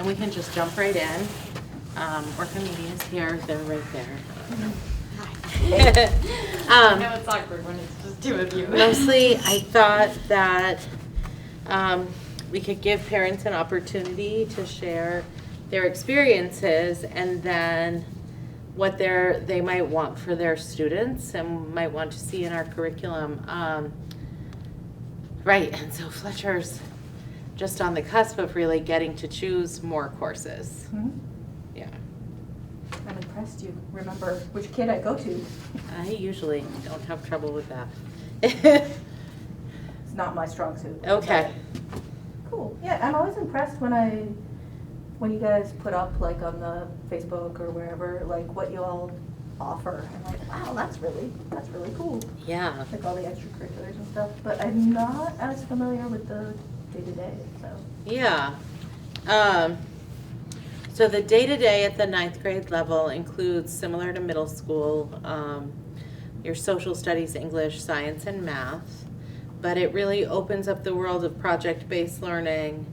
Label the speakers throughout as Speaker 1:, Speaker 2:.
Speaker 1: and we can just jump right in. Orca-Media is here, they're right there.
Speaker 2: I know it's awkward when it's just two of you.
Speaker 1: Mostly, I thought that we could give parents an opportunity to share their experiences and then what they might want for their students and might want to see in our curriculum. Right, and so Fletcher's just on the cusp of really getting to choose more courses.
Speaker 3: Mm-hmm.
Speaker 1: Yeah.
Speaker 3: I'm impressed you remember which kid I go to.
Speaker 1: I usually don't have trouble with that.
Speaker 3: It's not my strong suit.
Speaker 1: Okay.
Speaker 3: Cool. Yeah, I'm always impressed when you guys put up like on the Facebook or wherever, like what you all offer. I'm like, wow, that's really cool.
Speaker 1: Yeah.
Speaker 3: Like all the extracurriculars and stuff. But I'm not as familiar with the day-to-day, so.
Speaker 1: Yeah. So the day-to-day at the 9th grade level includes, similar to middle school, your social studies, English, science, and math. But it really opens up the world of project-based learning.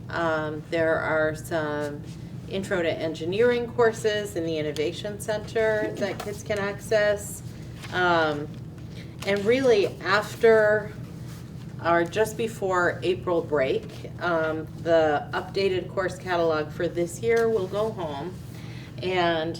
Speaker 1: There are some intro to engineering courses in the Innovation Center that kids can access. And really after or just before April break, the updated course catalog for this year will go home, but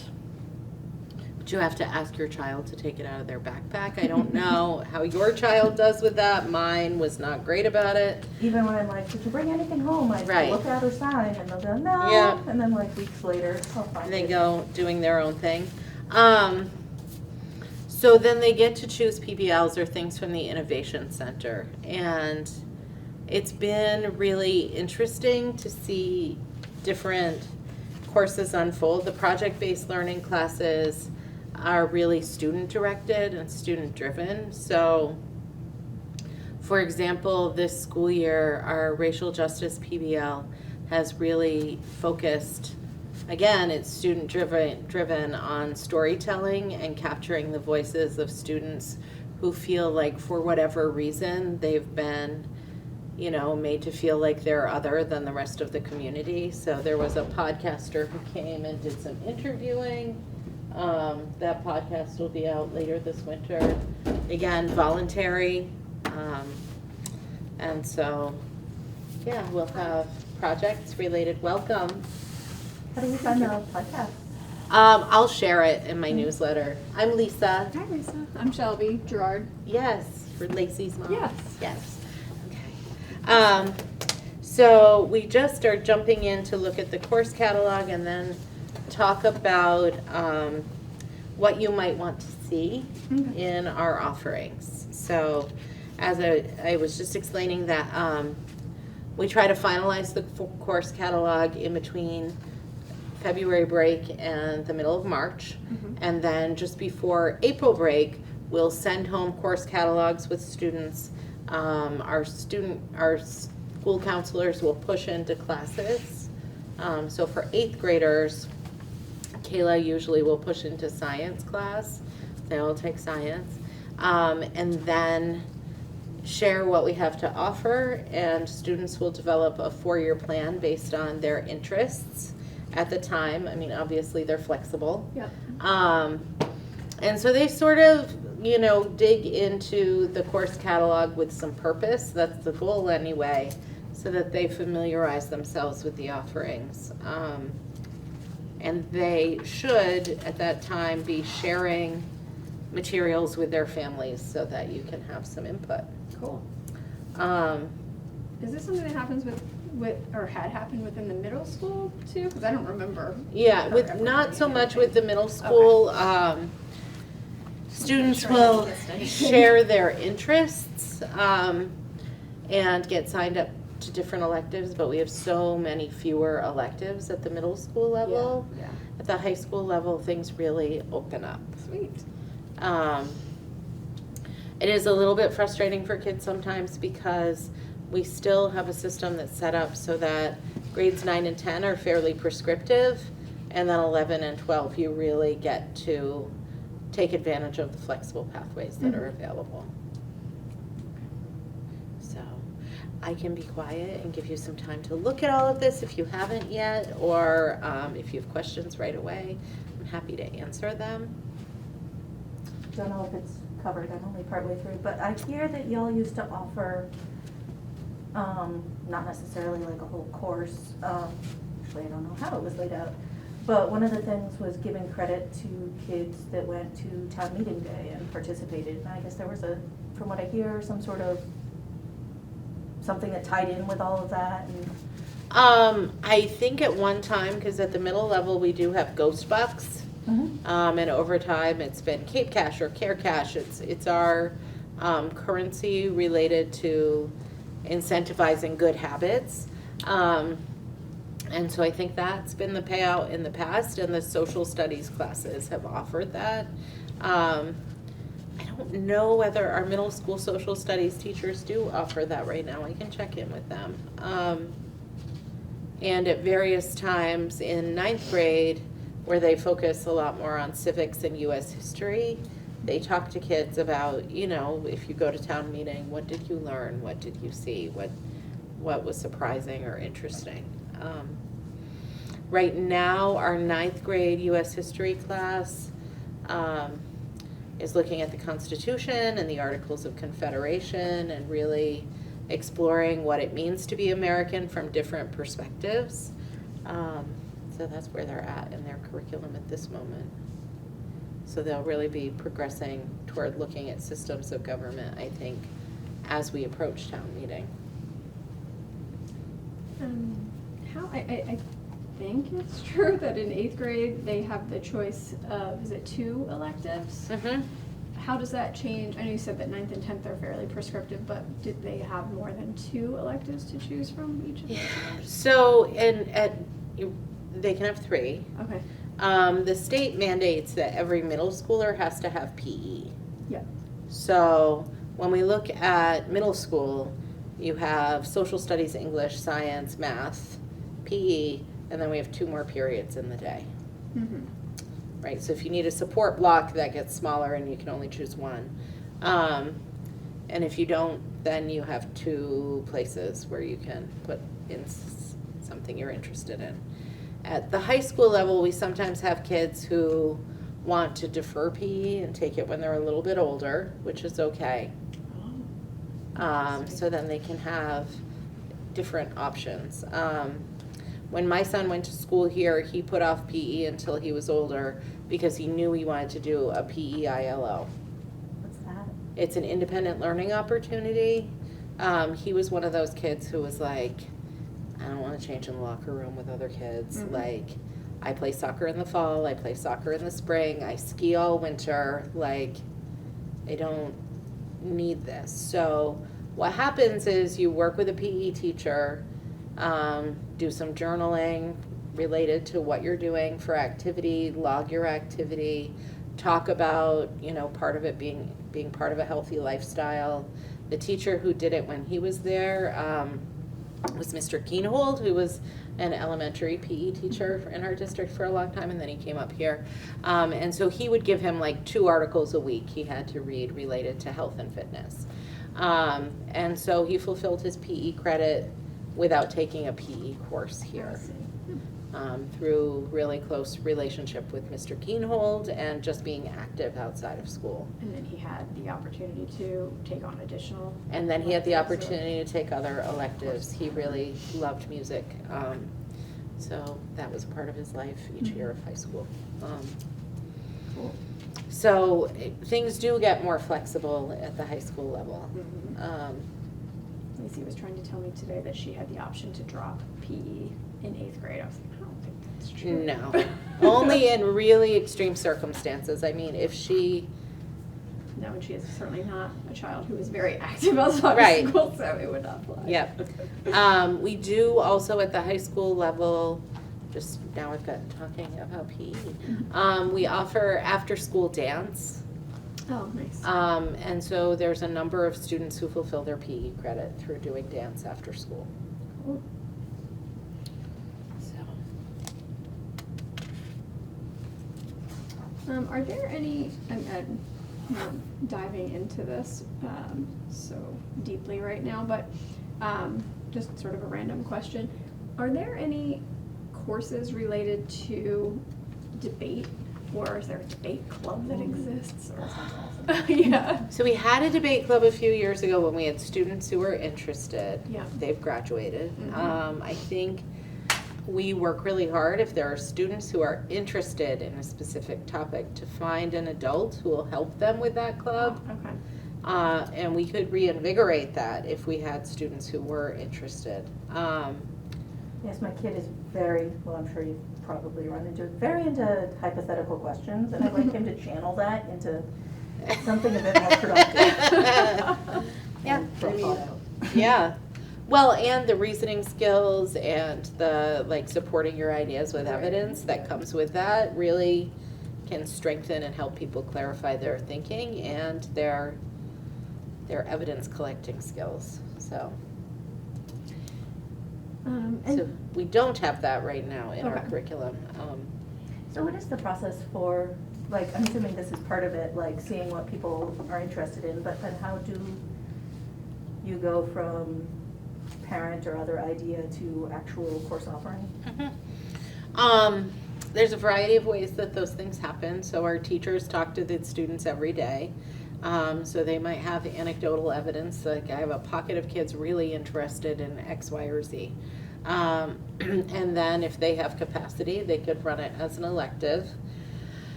Speaker 1: you have to ask your child to take it out of their backpack. I don't know how your child does with that. Mine was not great about it.
Speaker 3: Even when I'm like, did you bring anything home? I
Speaker 1: Right.
Speaker 3: look at or sign, and they'll go, no.
Speaker 1: Yeah.
Speaker 3: And then like weeks later, I'll find
Speaker 1: They
Speaker 3: it.
Speaker 1: go doing their own thing. So then they get to choose PBLs or things from the Innovation Center. And it's been really interesting to see different courses unfold. The project-based learning classes are really student-directed and student-driven. So, for example, this school year, our racial justice PBL has really focused, again, it's student-driven on storytelling and capturing the voices of students who feel like, for whatever reason, they've been, made to feel like they're other than the rest of the community. So there was a podcaster who came and did some interviewing. That podcast will be out later this winter. Again, voluntary. And so, yeah, we'll have projects related. Welcome.
Speaker 3: How do we find the podcast?
Speaker 1: I'll share it in my newsletter. I'm Lisa.
Speaker 2: Hi, Lisa. I'm Shelby Gerard.
Speaker 1: Yes, for Lacey's mom.
Speaker 2: Yes.
Speaker 1: Yes. Okay. So we just are jumping in to look at the course catalog and then talk about what you might want to see in our offerings. So as I was just explaining that we try to finalize the course catalog in between February break and the middle of March. And then just before April break, we'll send home course catalogs with students. Our school counselors will push into classes. So for 8th graders, Kayla usually will push into science class. They all take science. And then share what we have to offer, and students will develop a 4-year plan based on their interests at the time. I mean, obviously they're flexible.
Speaker 2: Yep.
Speaker 1: And so they sort of, dig into the course catalog with some purpose. That's the goal anyway, so that they familiarize themselves with the offerings. And they should, at that time, be sharing materials with their families so that you can have some input.
Speaker 2: Cool.
Speaker 1: Um,
Speaker 2: Is this something that happens with or had happened within the middle school too? Because I don't remember.
Speaker 1: Yeah,
Speaker 2: her
Speaker 1: with
Speaker 2: ever
Speaker 1: not so
Speaker 2: doing
Speaker 1: much
Speaker 2: anything.
Speaker 1: with the middle school. Students will share their interests and get signed up to different electives, but we have so many fewer electives at the middle school level.
Speaker 2: Yeah.
Speaker 1: At the high school level, things really open up.
Speaker 2: Sweet.
Speaker 1: It is a little bit frustrating for kids sometimes because we still have a system that's set up so that grades 9 and 10 are fairly prescriptive, and then 11 and 12 you really get to take advantage of the flexible pathways that are available. So, I can be quiet and give you some time to look at all of this if you haven't yet, or if you have questions right away, I'm happy to answer them.
Speaker 3: Don't know if it's covered, I'm only partway through, but I hear that y'all used to offer, not necessarily like a whole course, actually I don't know how it was laid out, but one of the things was giving credit to kids that went to town meeting day and participated, and I guess there was from what I hear, some sort of, something that tied in with all of that, and.
Speaker 1: I think at one time, because at the middle level, we do have Ghost Bucks. And over time, it's been Cape Cash or Care Cash. It's our currency related to incentivizing good habits. And so I think that's been the payout in the past, and the social studies classes have offered that. I don't know whether our middle school social studies teachers do offer that right now. I can check in with them. And at various times in 9th grade, where they focus a lot more on civics and U.S. history, they talk to kids about, you know, if you go to town meeting, what did you learn? What did you see? What was surprising or interesting? Right now, our 9th grade U.S. history class is looking at the Constitution and the Articles of Confederation and really exploring what it means to be American from different perspectives. So that's where they're at in their curriculum at this moment. So they'll really be progressing toward looking at systems of government, I think, as we approach town meeting.
Speaker 2: I think it's true that in 8th grade, they have the choice of, is it 2 electives?
Speaker 1: Mm-hmm.
Speaker 2: How does that change? I know you said that 9th and 10th are fairly prescriptive, but did they have more than 2 electives to choose from each of those?
Speaker 1: So they can have 3.
Speaker 2: Okay.
Speaker 1: The state mandates that every middle schooler has to have PE.
Speaker 2: Yep.
Speaker 1: So when we look at middle school, you have social studies, English, science, math, PE, and then we have 2 more periods in the day.
Speaker 2: Mm-hmm.
Speaker 1: Right, so if you need a support block, that gets smaller and you can only choose 1. And if you don't, then you have 2 places where you can put in something you're interested in. At the high school level, we sometimes have kids who want to defer PE and take it when they're a little bit older, which is okay. So then they can have different options. When my son went to school here, he put off PE until he was older because he knew he wanted to do a PE ILO.
Speaker 3: What's that?
Speaker 1: It's an independent learning opportunity. He was one of those kids who was like, I don't want to change in the locker room with other kids.
Speaker 2: Mm-hmm.
Speaker 1: Like, I play soccer in the fall, I play soccer in the spring, I ski all winter. Like, I don't need this. So what happens is you work with a PE teacher, do some journaling related to what you're doing for activity, log your activity, talk about, you know, part of it being part of a healthy lifestyle. The teacher who did it when he was there was Mr. Keenhold, who was an elementary PE teacher in our district for a long time, and then he came up here. And so he would give him like 2 articles a week he had to read related to health and fitness. And so he fulfilled his PE credit without taking a PE course here. Through really close relationship with Mr. Keenhold and just being active outside of school.
Speaker 2: And then he had the opportunity to take on additional.
Speaker 1: And then he had the opportunity to take other electives. He really loved music. So that was a part of his life each year of high school.
Speaker 2: Cool.
Speaker 1: So things do get more flexible at the high school level.
Speaker 2: Mm-hmm. Lacey was trying to tell me today that she had the option to drop PE in 8th grade. I was like, I don't think that's true.
Speaker 1: No, only in really extreme circumstances. I mean, if she...
Speaker 2: No, and she is certainly not a child who is very active outside
Speaker 1: Right.
Speaker 2: of school, so it would not apply.
Speaker 1: Yep. We do also at the high school level, just now I've gotten talking about PE, we offer after-school dance.
Speaker 2: Oh, nice.
Speaker 1: And so there's a number of students who fulfill their PE credit through doing dance after school.
Speaker 2: Cool. Are there any, I'm not diving into this so deeply right now, but just sort of a random question. Are there any courses related to debate, or is there a debate club that exists? Or?
Speaker 3: That sounds awesome.
Speaker 2: Yeah.
Speaker 1: So we had a debate club a few years ago when we had students who were interested.
Speaker 2: Yeah.
Speaker 1: They've graduated.
Speaker 2: Mhm.
Speaker 1: I think we work really hard if there are students who are interested in a specific topic to find an adult who will help them with that club.
Speaker 2: Okay.
Speaker 1: And we could reinvigorate that if we had students who were interested.
Speaker 3: Yes, my kid is very, well, I'm sure you've probably run into it, very into hypothetical questions, and I'd like him to channel that into something a bit more productive.
Speaker 1: Yeah,
Speaker 3: and
Speaker 1: I mean,
Speaker 3: thought out.
Speaker 1: yeah. Well, and the reasoning skills and the like supporting your ideas with
Speaker 3: Right.
Speaker 1: evidence that comes with that really can strengthen and help people clarify their thinking and their evidence collecting skills. So
Speaker 2: And
Speaker 1: we don't have that right now in our
Speaker 2: Okay.
Speaker 1: curriculum.
Speaker 3: So what is the process for, like, I'm assuming this is part of it, like seeing what people are interested in, but then how do you go from parent or other idea to actual course offering?
Speaker 1: There's a variety of ways that those things happen. So our teachers talk to the students every day. So they might have anecdotal evidence, like I have a pocket of kids really interested in X, Y, or Z. And then if they have capacity, they could run it as an elective.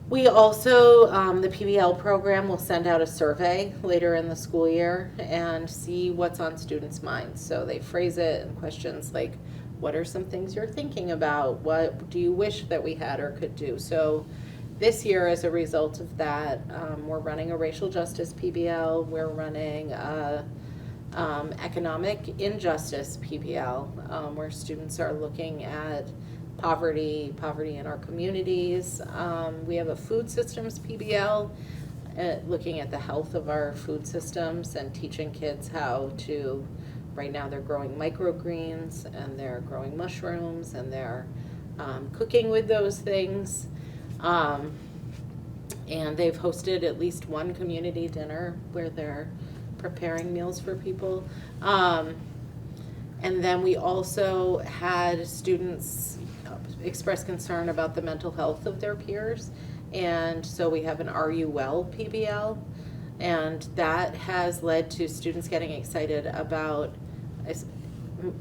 Speaker 1: We also, the PBL program will send out a survey later in the school year and see what's on students' minds. So they phrase it in questions like, what are some things you're thinking about? What do you wish that we had or could do? So this year, as a result of that, we're running a racial justice PBL. We're running a economic injustice PBL, where students are looking at poverty in our communities. We have a food systems PBL, looking at the health of our food systems and teaching kids how to, right now they're growing microgreens and they're growing mushrooms and they're cooking with those things. And they've hosted at least one community dinner where they're preparing meals for people. And then we also had students express concern about the mental health of their peers. And so we have an Are You Well PBL. And that has led to students getting excited about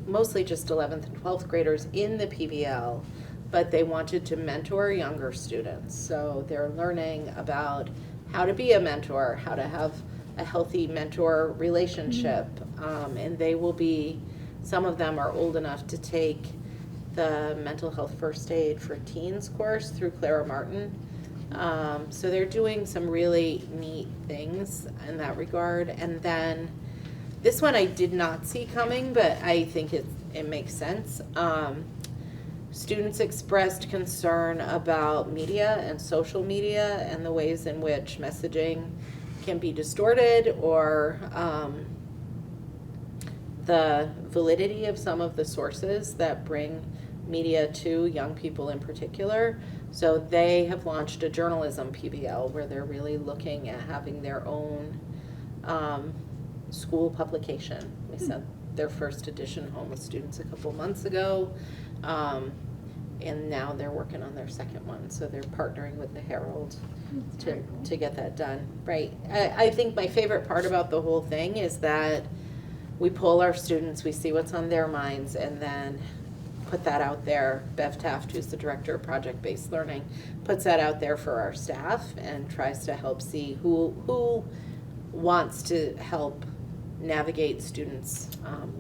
Speaker 1: mostly just 11th and 12th graders in the PBL, but they wanted to mentor younger students. So they're learning about how to be a mentor, how to have a healthy mentor relationship. And they will be, some of them are old enough to take the mental health first aid for teens course through Clara Martin. So they're doing some really neat things in that regard. And then this one I did not see coming, but I think it makes sense. Students expressed concern about media and social media and the ways in which messaging can be distorted, or the validity of some of the sources that bring media to young people in particular. So they have launched a journalism PBL where they're really looking at having their own school publication. We sent their first edition home with students a couple months ago. And now they're working on their second one, so they're partnering with the Herald to get that done. Right. I think my favorite part about the whole thing is that we poll our students, we see what's on their minds, and then put that out there. Bev Taft, who's the director of project-based learning, puts that out there for our staff and tries to help see who wants to help navigate students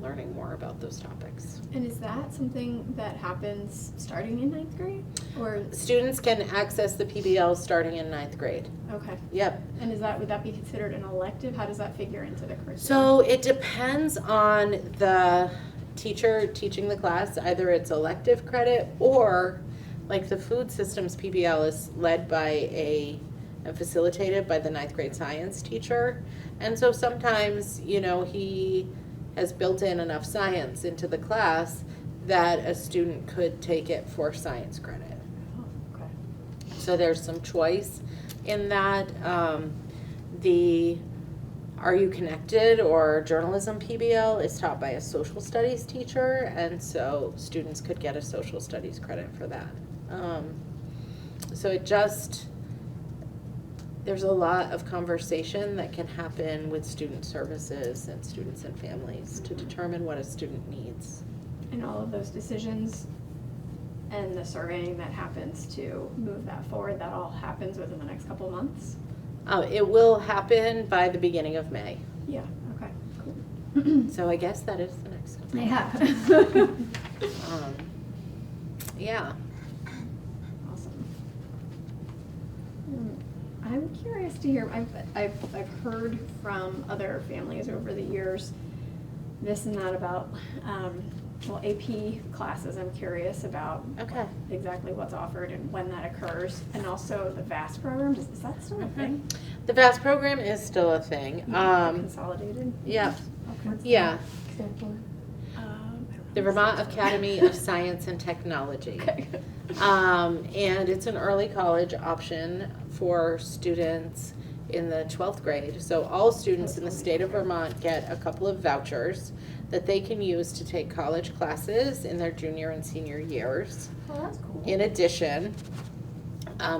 Speaker 1: learning more about those topics.
Speaker 2: And is that something that happens starting in 9th grade? Or
Speaker 1: Students can access the PBL starting in 9th grade.
Speaker 2: okay.
Speaker 1: Yep.
Speaker 2: And would that be considered an elective? How does that figure into the curriculum?
Speaker 1: So it depends on the teacher teaching the class. Either it's elective credit, or like the food systems PBL is led by and facilitated by the 9th grade science teacher. And so sometimes, he has built in enough science into the class that a student could take it for science credit.
Speaker 2: Oh, okay.
Speaker 1: So there's some choice in that. The Are You Connected or journalism PBL is taught by a social studies teacher, and so students could get a social studies credit for that. So there's a lot of conversation that can happen with student services and students and families to determine what a student needs.
Speaker 2: And all of those decisions and the surveying that happens to move that forward, that all happens within the next couple of months?
Speaker 1: It will happen by the beginning of May.
Speaker 2: Yeah, okay, cool.
Speaker 1: So I guess that is the next one.
Speaker 2: Yeah.
Speaker 1: Yeah.
Speaker 2: Awesome. I'm curious to hear, I've heard from other families over the years this and that about, well, AP classes. I'm curious about
Speaker 1: Okay.
Speaker 2: exactly what's offered and when that occurs, and also the VAST program. Is that still a thing?
Speaker 1: The VAST program is still a thing.
Speaker 2: Consolidated?
Speaker 1: Yeah.
Speaker 2: Okay.
Speaker 1: Yeah.
Speaker 3: Stand for?
Speaker 2: I don't
Speaker 1: The
Speaker 2: know.
Speaker 1: Vermont Academy of Science and Technology.
Speaker 2: Okay.
Speaker 1: And it's an early college option for students in the 12th grade. So all students in the state of Vermont get a couple of vouchers that they can use to take college classes in their junior and senior years.
Speaker 3: Oh, that's cool.
Speaker 1: In addition,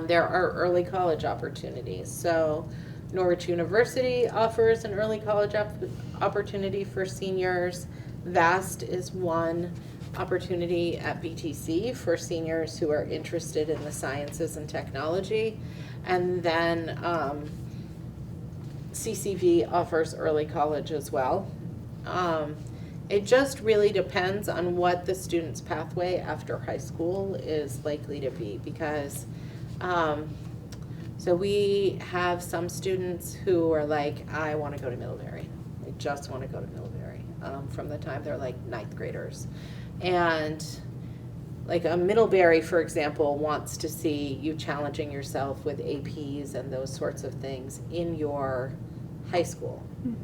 Speaker 1: there are early college opportunities. So Norwich University offers an early college opportunity for seniors. VAST is one opportunity at BTC for seniors who are interested in the sciences and technology. And then CCV offers early college as well. It just really depends on what the student's pathway after high school is likely to be, because so we have some students who are like, I want to go to Middlebury. I just want to go to Middlebury from the time they're like ninth graders. And like a Middlebury, for example, wants to see you challenging yourself with APs and those sorts of things in your high school.
Speaker 2: Mhm.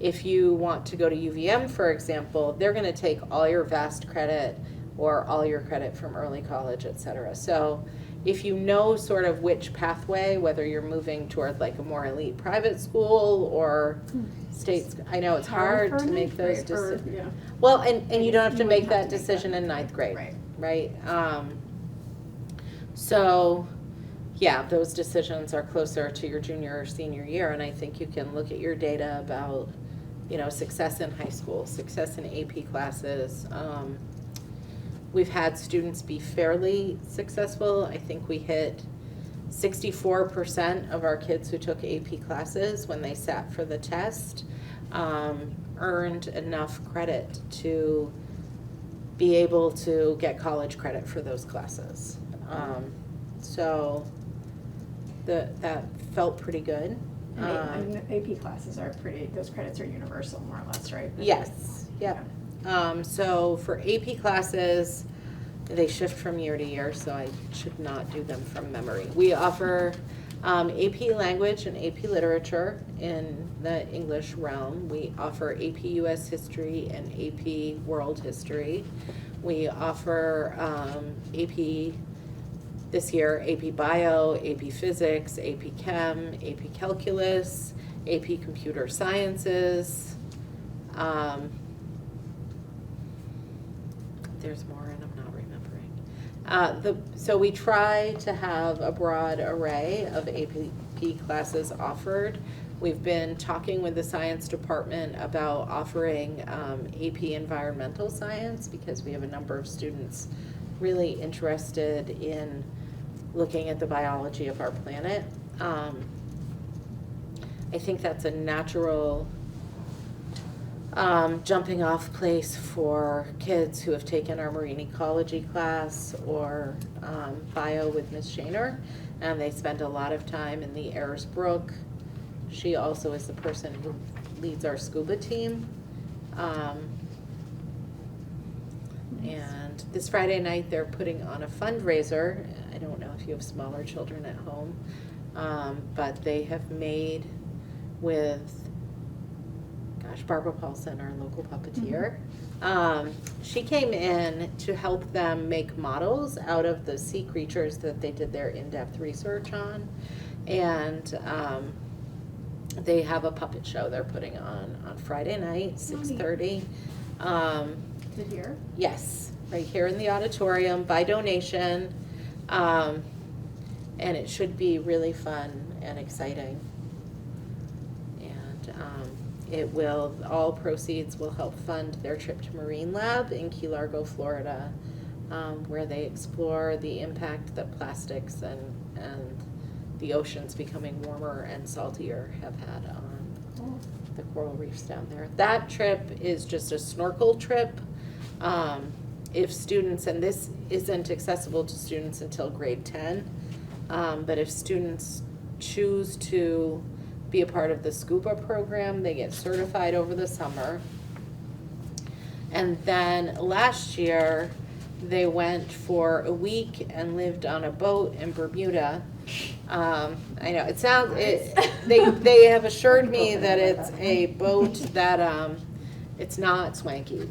Speaker 1: If you want to go to UVM, for example, they're going to take all your VAST credit or all your credit from early college, et cetera. So if you know sort of which pathway, whether you're moving toward like a more elite private school or states, I know it's hard to make those decisions.
Speaker 2: Yeah.
Speaker 1: Well, and you don't have to
Speaker 2: You
Speaker 1: make
Speaker 2: wouldn't
Speaker 1: that
Speaker 2: have to make
Speaker 1: decision
Speaker 2: that.
Speaker 1: in ninth grade,
Speaker 2: Right.
Speaker 1: right? So, yeah, those decisions are closer to your junior or senior year, and I think you can look at your data about, you know, success in high school, success in AP classes. We've had students be fairly successful. I think we hit 64% of our kids who took AP classes when they sat for the test earned enough credit to be able to get college credit for those classes. So that felt pretty good.
Speaker 2: And AP classes are pretty, those credits are universal more or less, right?
Speaker 1: Yes, yep. So for AP classes, they shift from year to year, so I should not do them from memory. We offer AP Language and AP Literature in the English realm. We offer AP US History and AP World History. We offer AP, this year, AP Bio, AP Physics, AP Chem, AP Calculus, AP Computer Sciences. There's more and I'm not remembering. So we try to have a broad array of AP classes offered. We've been talking with the science department about offering AP Environmental Science because we have a number of students really interested in looking at the biology of our planet. I think that's a natural jumping off place for kids who have taken our marine ecology class or bio with Ms. Shaner, and they spend a lot of time in the Ayers Brook. She also is the person who leads our scuba team. And this Friday night, they're putting on a fundraiser. I don't know if you have smaller children at home, but they have made with, Barbara Paulson, our local puppeteer. She came in to help them make models out of the sea creatures that they did their in-depth research on. And They have a puppet show they're putting on Friday night, 6:30.
Speaker 2: Is it here?
Speaker 1: Yes, right here in the auditorium by donation. And it should be really fun and exciting. And all proceeds will help fund their trip to Marine Lab in Key Largo, Florida, where they explore the impact that plastics and the oceans becoming warmer and saltier have had on the coral reefs down there. That trip is just a snorkel trip. If students, and this isn't accessible to students until grade 10, but if students choose to be a part of the scuba program, they get certified over the summer. And then last year, they went for a week and lived on a boat in Bermuda. I know, it sounds, they have assured me that it's a boat that, it's not swanky.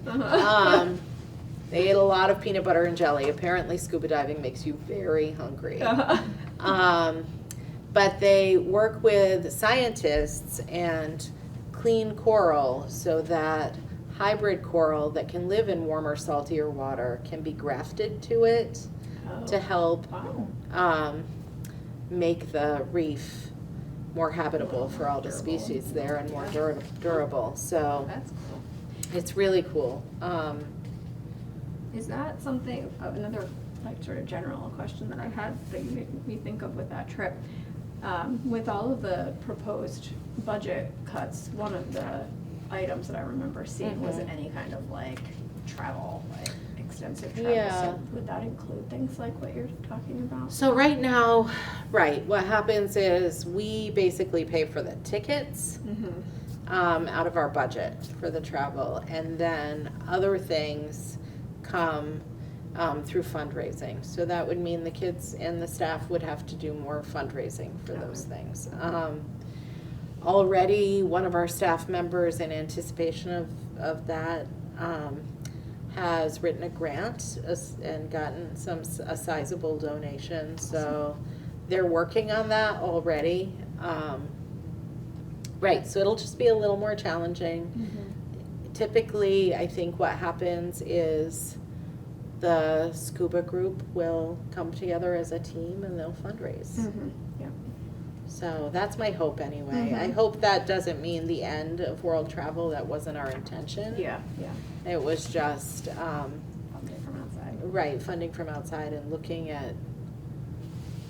Speaker 1: They ate a lot of peanut butter and jelly. Apparently scuba diving makes you very hungry. But they work with scientists and clean coral so that hybrid coral that can live in warmer, saltier water can be grafted to it to help make the reef more habitable for all the species there and more durable. So
Speaker 2: That's cool.
Speaker 1: it's really cool.
Speaker 2: Is that something, another like sort of general question that I had that you made me think of with that trip? With all of the proposed budget cuts, one of the items that I remember seeing was any kind of like travel, like extensive travel.
Speaker 1: Yeah.
Speaker 2: So would that include things like what you're talking about?
Speaker 1: So right now, what happens is we basically pay for the tickets out of our budget for the travel, and then other things come through fundraising. So that would mean the kids and the staff would have to do more fundraising for those things. Already, one of our staff members, in anticipation of that, has written a grant and gotten a sizable donation. So they're working on that already. So it'll just be a little more challenging. Typically, I think what happens is the scuba group will come together as a team and they'll fundraise.
Speaker 2: Yeah.
Speaker 1: So that's my hope anyway. I hope that doesn't mean the end of world travel. That wasn't our intention.
Speaker 2: Yeah.
Speaker 1: It was just,
Speaker 2: Funding from outside.
Speaker 1: right, funding from outside and looking at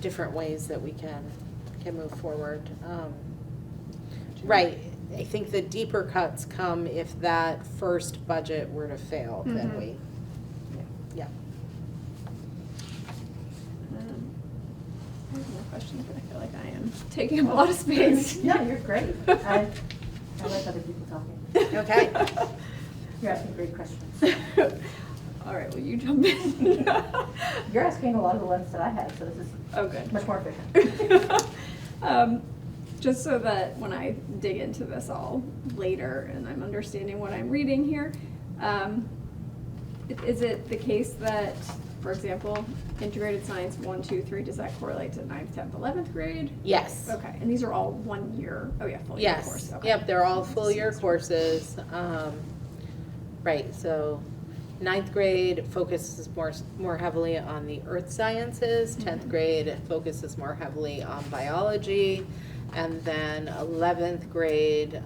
Speaker 1: different ways that we can move forward. Right. I think the deeper cuts come if that first budget were to fail, then we, yeah.
Speaker 2: I have more questions, but I feel like I am taking up a lot of space.
Speaker 3: No, you're great. I like other people talking.
Speaker 1: Okay.
Speaker 3: You're asking great questions.
Speaker 2: All right, well, you jump in.
Speaker 3: You're asking a lot of the ones that I had, so this is
Speaker 2: Okay.
Speaker 3: much more efficient.
Speaker 2: Just so that when I dig into this all later and I'm understanding what I'm reading here, is it the case that, for example, integrated science 1, 2, 3, does that correlate to 9th, 10th, 11th grade?
Speaker 1: Yes.
Speaker 2: Okay, and these are all 1 year, full year course.
Speaker 1: Yes.
Speaker 2: Okay.
Speaker 1: Yep, they're all full year courses. Right, so 9th grade focuses more heavily on the earth sciences. 10th grade focuses more heavily on biology. And then 11th grade,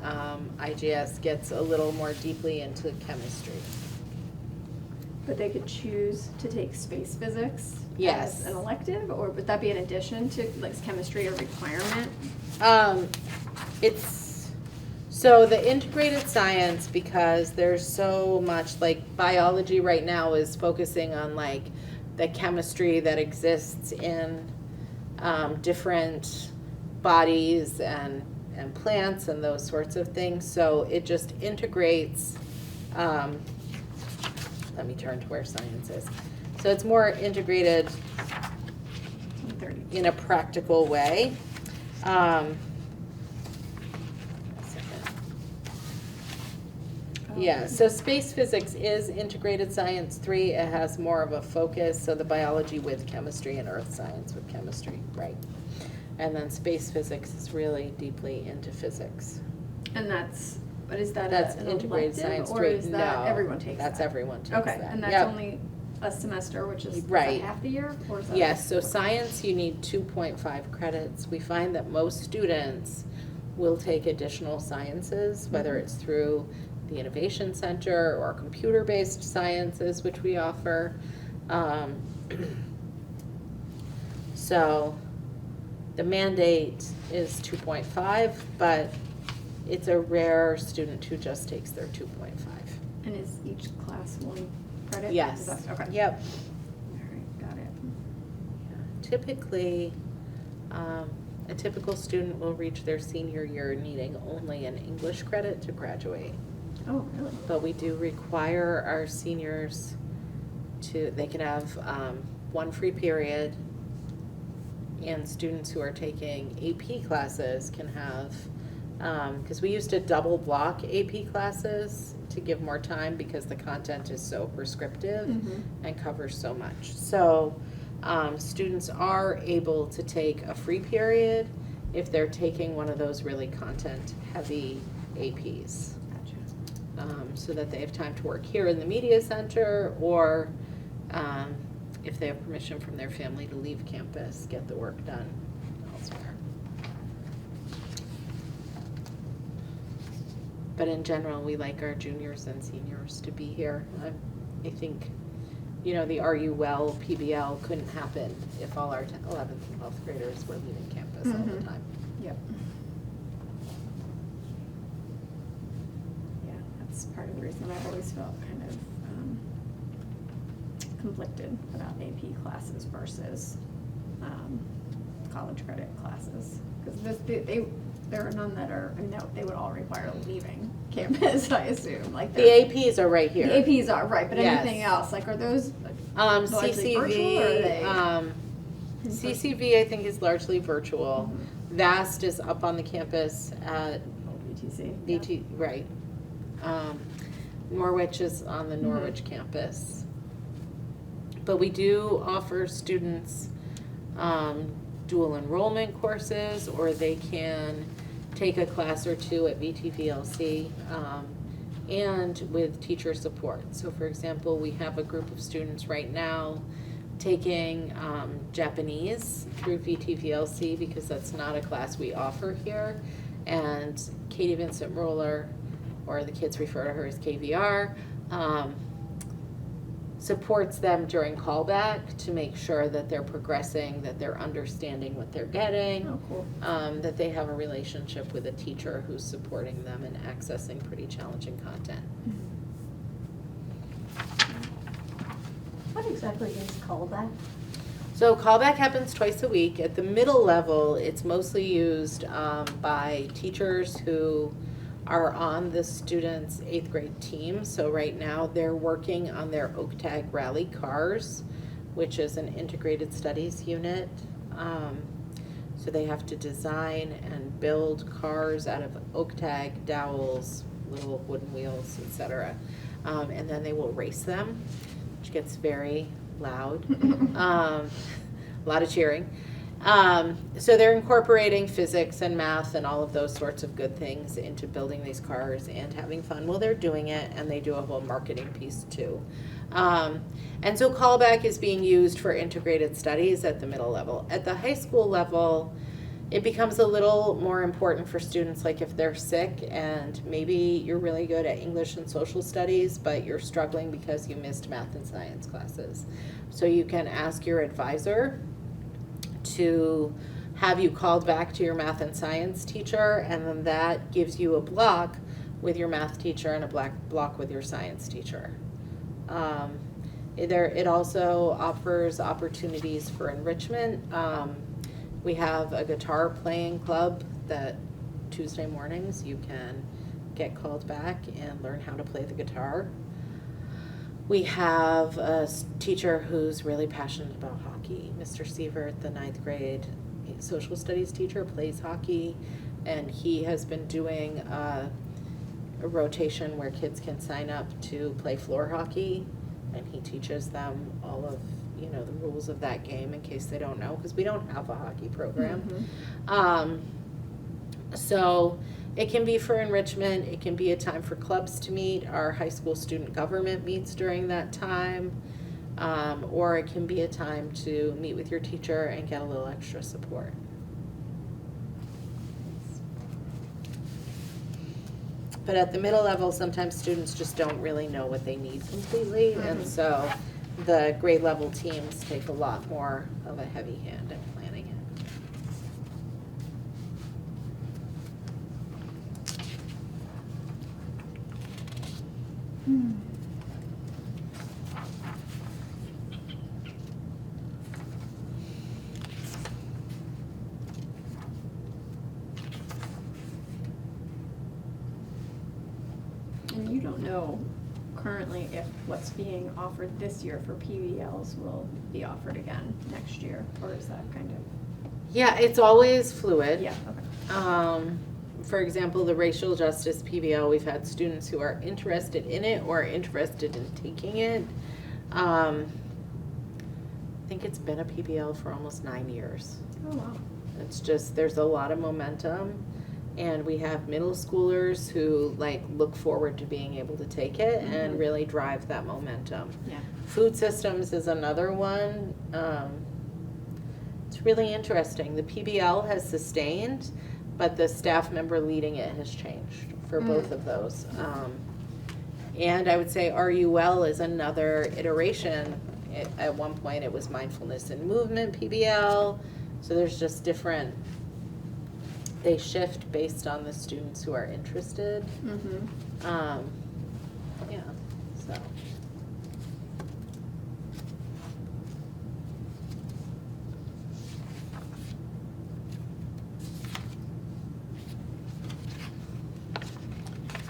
Speaker 1: IGS gets a little more deeply into chemistry.
Speaker 2: But they could choose to take space physics
Speaker 1: Yes.
Speaker 2: as an elective, or would that be in addition to, like, is chemistry a requirement?
Speaker 1: So the integrated science, because there's so much, like biology right now is focusing on like the chemistry that exists in different bodies and plants and those sorts of things. So it just integrates, let me turn to where science is. So it's more integrated in a practical way. Yeah, so space physics is integrated science 3. It has more of a focus, so the biology with chemistry and earth science with chemistry, right. And then space physics is really deeply into physics.
Speaker 2: And but is that
Speaker 1: That's
Speaker 2: an
Speaker 1: integrated
Speaker 2: elective,
Speaker 1: science
Speaker 2: or
Speaker 1: stream.
Speaker 2: is that
Speaker 1: No,
Speaker 2: everyone takes
Speaker 1: that's
Speaker 2: that?
Speaker 1: everyone takes
Speaker 2: Okay,
Speaker 1: that.
Speaker 2: and that's
Speaker 1: Yep.
Speaker 2: only a semester, which is
Speaker 1: Right.
Speaker 2: half the year, or is that?
Speaker 1: Yes, so science, you need 2.5 credits. We find that most students will take additional sciences, whether
Speaker 2: Mhm.
Speaker 1: it's through the Innovation Center or computer-based sciences, which we offer. So the mandate is 2.5, but it's a rare student who just takes their 2.5.
Speaker 2: And is each class one credit?
Speaker 1: Yes.
Speaker 2: Is that- Okay.
Speaker 1: Yep.
Speaker 2: All right, got it.
Speaker 1: Typically, a typical student will reach their senior year needing only an English credit to graduate.
Speaker 2: Oh, really?
Speaker 1: But we do require our seniors they can have one free period, and students who are taking AP classes can have, because we used to double block AP classes to give more time because the content is so prescriptive
Speaker 2: Mhm.
Speaker 1: and covers so much. So students are able to take a free period if they're taking one of those really content-heavy APs.
Speaker 2: Gotcha.
Speaker 1: So that they have time to work here in the media center, or if they have permission from their family to leave campus, get the work done elsewhere. But in general, we like our juniors and seniors to be here. I think, the Are You Well PBL couldn't happen if all our 11th and 12th graders were leaving campus all the
Speaker 2: Mhm.
Speaker 1: time.
Speaker 2: Yep. Yeah, that's part of the reason I've always felt kind of conflicted about AP classes versus college credit classes. Because there are none that are, they would all require leaving campus, I assume, like.
Speaker 1: The APs are right here.
Speaker 2: The APs are, right, but
Speaker 1: Yes.
Speaker 2: anything else, like, are those largely virtual, or are they?
Speaker 1: CCV I think is largely virtual.
Speaker 2: Mhm.
Speaker 1: VAST is up on the campus at
Speaker 2: BTC.
Speaker 1: BT, right. Norwich is on the Norwich campus. But we do offer students dual enrollment courses, or they can take a class or two at VTVLC, and with teacher support. So for example, we have a group of students right now taking Japanese through VTVLC because that's not a class we offer here. And Katie Vincent Roller, or the kids refer to her as KVR, supports them during callback to make sure that they're progressing, that they're understanding what they're getting,
Speaker 2: Oh, cool.
Speaker 1: that they have a relationship with a teacher who's supporting them in accessing pretty challenging content.
Speaker 3: What exactly is callback?
Speaker 1: So callback happens twice a week. At the middle level, it's mostly used by teachers who are on the students' 8th grade team. So right now they're working on their OCTAG rally cars, which is an integrated studies unit. So they have to design and build cars out of OCTAG dowels, little wooden wheels, etc. And then they will race them, which gets very loud. A lot of cheering. So they're incorporating physics and math and all of those sorts of good things into building these cars and having fun while they're doing it, and they do a whole marketing piece too. And so callback is being used for integrated studies at the middle level. At the high school level, it becomes a little more important for students, like if they're sick and maybe you're really good at English and social studies, but you're struggling because you missed math and science classes. So you can ask your advisor to have you called back to your math and science teacher, and then that gives you a block with your math teacher and a block with your science teacher. It also offers opportunities for enrichment. We have a guitar playing club that Tuesday mornings you can get called back and learn how to play the guitar. We have a teacher who's really passionate about hockey. Mr. Sievert, the 9th grade social studies teacher, plays hockey, and he has been doing a rotation where kids can sign up to play floor hockey, and he teaches them all of you know, the rules of that game in case they don't know, because we don't have a hockey program.
Speaker 2: Mhm.
Speaker 1: So it can be for enrichment, it can be a time for clubs to meet, our high school student government meets during that time, or it can be a time to meet with your teacher and get a little extra support. But at the middle level, sometimes students just don't really know what they need completely, and
Speaker 2: Mhm.
Speaker 1: so the grade level teams take a lot more of a heavy hand in planning it.
Speaker 2: Hmm. And you don't know currently if what's being offered this year for PBLs will be offered again next year, or is that kind of?
Speaker 1: Yeah, it's always fluid.
Speaker 2: Yeah, okay.
Speaker 1: For example, the racial justice PBL, we've had students who are interested in it or interested in taking it. I think it's been a PBL for almost 9 years.
Speaker 2: Oh, wow.
Speaker 1: It's just, there's a lot of momentum, and we have middle schoolers who like look forward to being able to take it and
Speaker 2: Mhm.
Speaker 1: really drive that momentum.
Speaker 2: Yeah.
Speaker 1: Food systems is another one. It's really interesting. The PBL has sustained, but the staff member leading it has changed for both of those. And I would say RUL is another iteration. At one point, it was mindfulness and movement PBL. So there's just different, they shift based on the students who are interested.
Speaker 2: Mm-hmm.
Speaker 1: Yeah, so.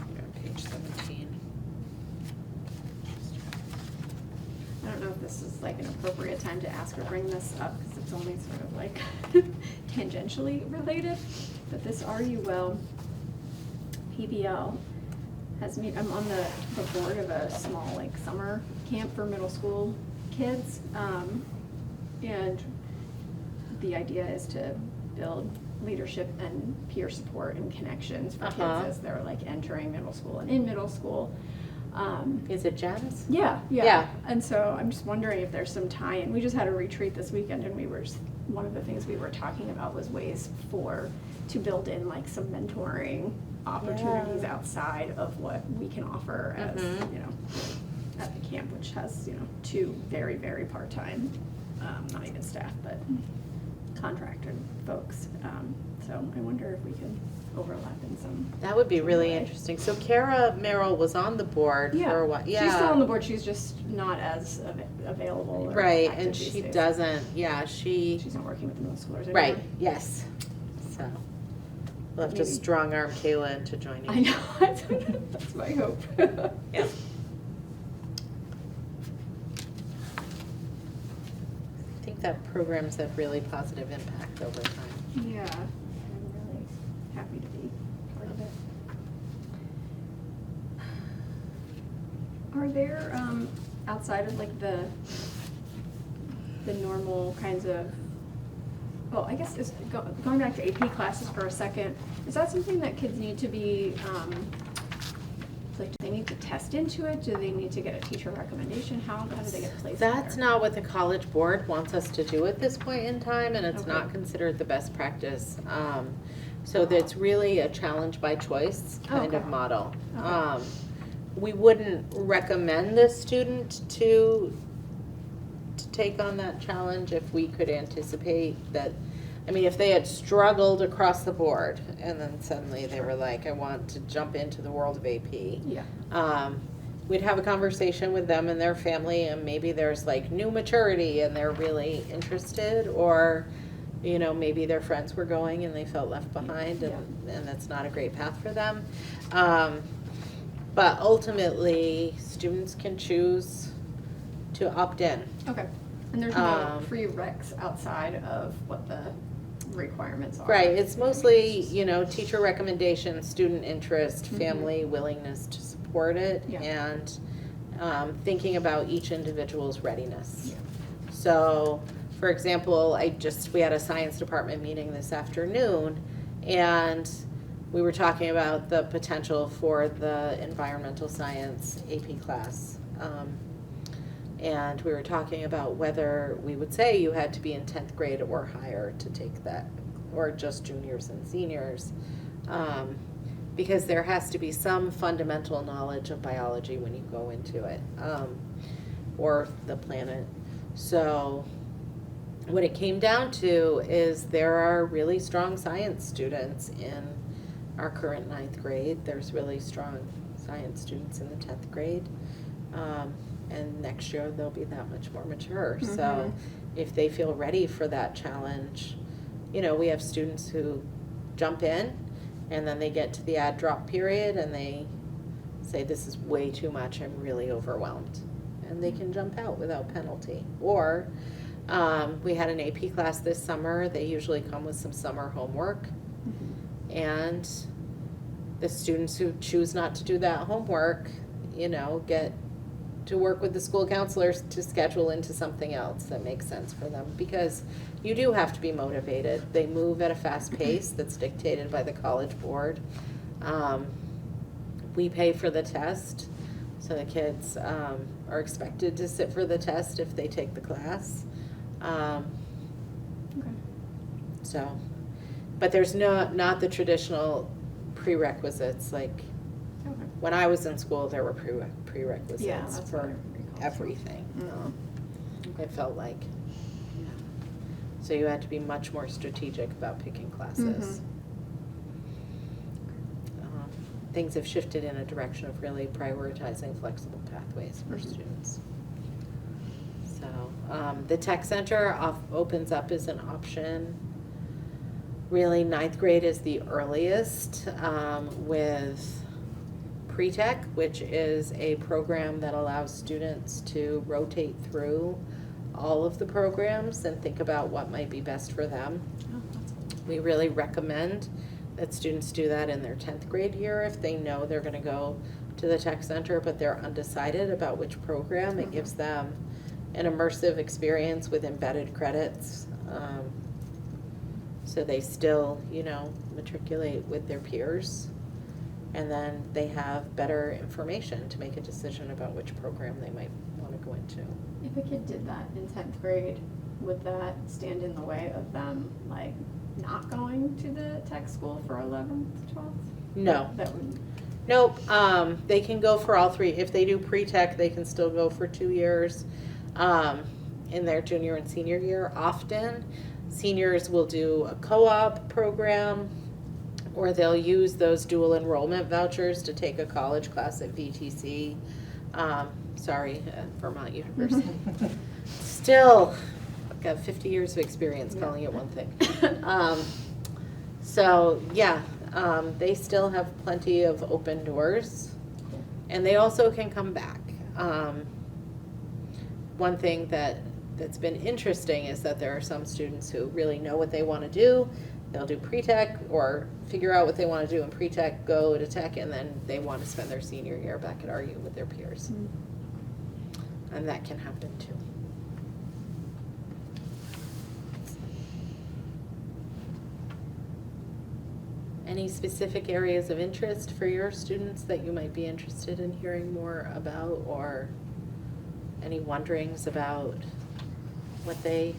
Speaker 1: We're on page 17.
Speaker 2: I don't know if this is like an appropriate time to ask or bring this up, because it's only sort of like tangentially related, but this RUL PBL has me, I'm on the board of a small like summer camp for middle school kids, and the idea is to build leadership and peer support and connections for kids as they're like entering middle school and in middle school.
Speaker 1: Is it GEMS?
Speaker 2: Yeah.
Speaker 1: Yeah.
Speaker 2: And so I'm just wondering if there's some tie-in. We just had a retreat this weekend, and we were one of the things we were talking about was ways to build in like some mentoring opportunities outside of what we can offer as you know at the camp, which has 2 very, very part-time, not even staff, but contracted folks. So I wonder if we can overlap in some.
Speaker 1: That would be really
Speaker 2: way.
Speaker 1: interesting. So Kara Merrill was on the board for a while. Yeah.
Speaker 2: She's still on the board, she's just not as available or
Speaker 1: Right,
Speaker 2: active
Speaker 1: and
Speaker 2: these
Speaker 1: she
Speaker 2: days.
Speaker 1: doesn't, she's
Speaker 2: not working with the middle schoolers anymore.
Speaker 1: right, yes. So we'll have to
Speaker 2: Maybe.
Speaker 1: strong arm Kayla into joining.
Speaker 2: I know, that's my hope.
Speaker 1: Yeah. I think that programs have really positive impact over time.
Speaker 2: Yeah, I'm really happy to be part of it. Are there, outside of like the normal kinds of, well, I guess is going back to AP classes for a second, is that something that kids need to be, like, do they need to test into it? Do they need to get a teacher recommendation? How do they get placed there?
Speaker 1: That's not what the college board wants us to do at this point in time, and it's
Speaker 2: Okay.
Speaker 1: not considered the best practice. So that's really a challenge by choice kind of
Speaker 2: Okay.
Speaker 1: model.
Speaker 2: Okay.
Speaker 1: We wouldn't recommend the student to take on that challenge if we could anticipate that. I mean, if they had struggled across the board and then suddenly they were like, I want to jump into the world of AP.
Speaker 2: Yeah.
Speaker 1: We'd have a conversation with them and their family, and maybe there's like new maturity and they're really interested, or maybe their friends were going and they felt left behind, and that's not a great path for them. But ultimately, students can choose to opt in.
Speaker 2: Okay. And there's no free recs outside of what the requirements are.
Speaker 1: Right, it's mostly, teacher recommendation, student interest, family willingness to support it,
Speaker 2: Yeah.
Speaker 1: and thinking about each individual's readiness.
Speaker 2: Yeah.
Speaker 1: So, for example, we had a science department meeting this afternoon, and we were talking about the potential for the environmental science AP class. And we were talking about whether we would say you had to be in 10th grade or higher to take that, or just juniors and seniors. Because there has to be some fundamental knowledge of biology when you go into it, or the planet. So what it came down to is there are really strong science students in our current 9th grade. There's really strong science students in the 10th grade. And next year they'll be that much more mature.
Speaker 2: Mm-hmm.
Speaker 1: So if they feel ready for that challenge, we have students who jump in and then they get to the add drop period and they say, this is way too much, I'm really overwhelmed. And they can jump out without penalty. Or we had an AP class this summer. They usually come with some summer homework.
Speaker 2: Mm-hmm.
Speaker 1: And the students who choose not to do that homework, get to work with the school counselors to schedule into something else that makes sense for them, because you do have to be motivated. They move at a fast pace that's dictated by the college board. We pay for the test, so the kids are expected to sit for the test if they take the class.
Speaker 2: Okay.
Speaker 1: So, but there's not the traditional prerequisites. Like
Speaker 2: Okay.
Speaker 1: when I was in school, there were prerequisites
Speaker 2: Yeah, that's what I
Speaker 1: for
Speaker 2: recall.
Speaker 1: everything.
Speaker 2: Mm.
Speaker 1: It felt like. So you had to be much more strategic about picking classes. Things have shifted in a direction of really prioritizing flexible pathways for students. So the tech center opens up as an option. Really, 9th grade is the earliest, with pre-tech, which is a program that allows students to rotate through all of the programs and think about what might be best for them.
Speaker 2: Oh, that's cool.
Speaker 1: We really recommend that students do that in their 10th grade year if they know they're going to go to the tech center but they're undecided about which program. It gives them an immersive experience with embedded credits, so they still, matriculate with their peers, and then they have better information to make a decision about which program they might want to go into.
Speaker 2: If a kid did that in 10th grade, would that stand in the way of them, like, not going to the tech school for 11th, 12th?
Speaker 1: No.
Speaker 2: That would.
Speaker 1: Nope. They can go for all three. If they do pre-tech, they can still go for 2 years in their junior and senior year. Often, seniors will do a co-op program, or they'll use those dual enrollment vouchers to take a college class at VTC. Vermont University. Still, I've got 50 years of experience calling it one thing. They still have plenty of open doors, and they also can come back. One thing that's been interesting is that there are some students who really know what they want to do. They'll do pre-tech or figure out what they want to do in pre-tech, go to tech, and then they want to spend their senior year back at RU with their peers. And that can happen too. Any specific areas of interest for your students that you might be interested in hearing more about, or any wonderings about what they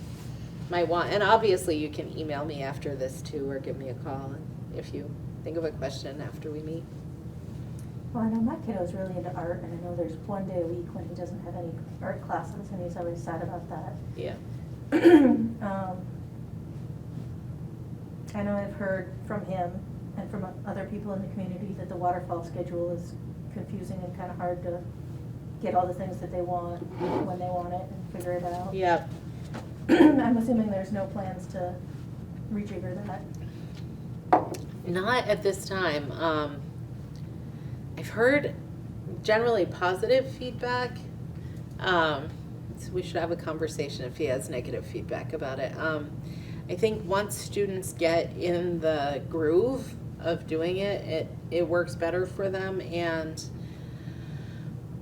Speaker 1: might want? And obviously you can email me after this too, or give me a call if you think of a question after we meet.
Speaker 3: Well, I know my kiddo's really into art, and I know there's one day a week when he doesn't have any art classes, and he's always sad about that.
Speaker 1: Yeah.
Speaker 3: I know I've heard from him and from other people in the community that the waterfall schedule is confusing and kind of hard to get all the things that they want when they want it and figure it out.
Speaker 1: Yep.
Speaker 3: I'm assuming there's no plans to rejigger that.
Speaker 1: Not at this time. I've heard generally positive feedback. So we should have a conversation if he has negative feedback about it. I think once students get in the groove of doing it, it works better for them. And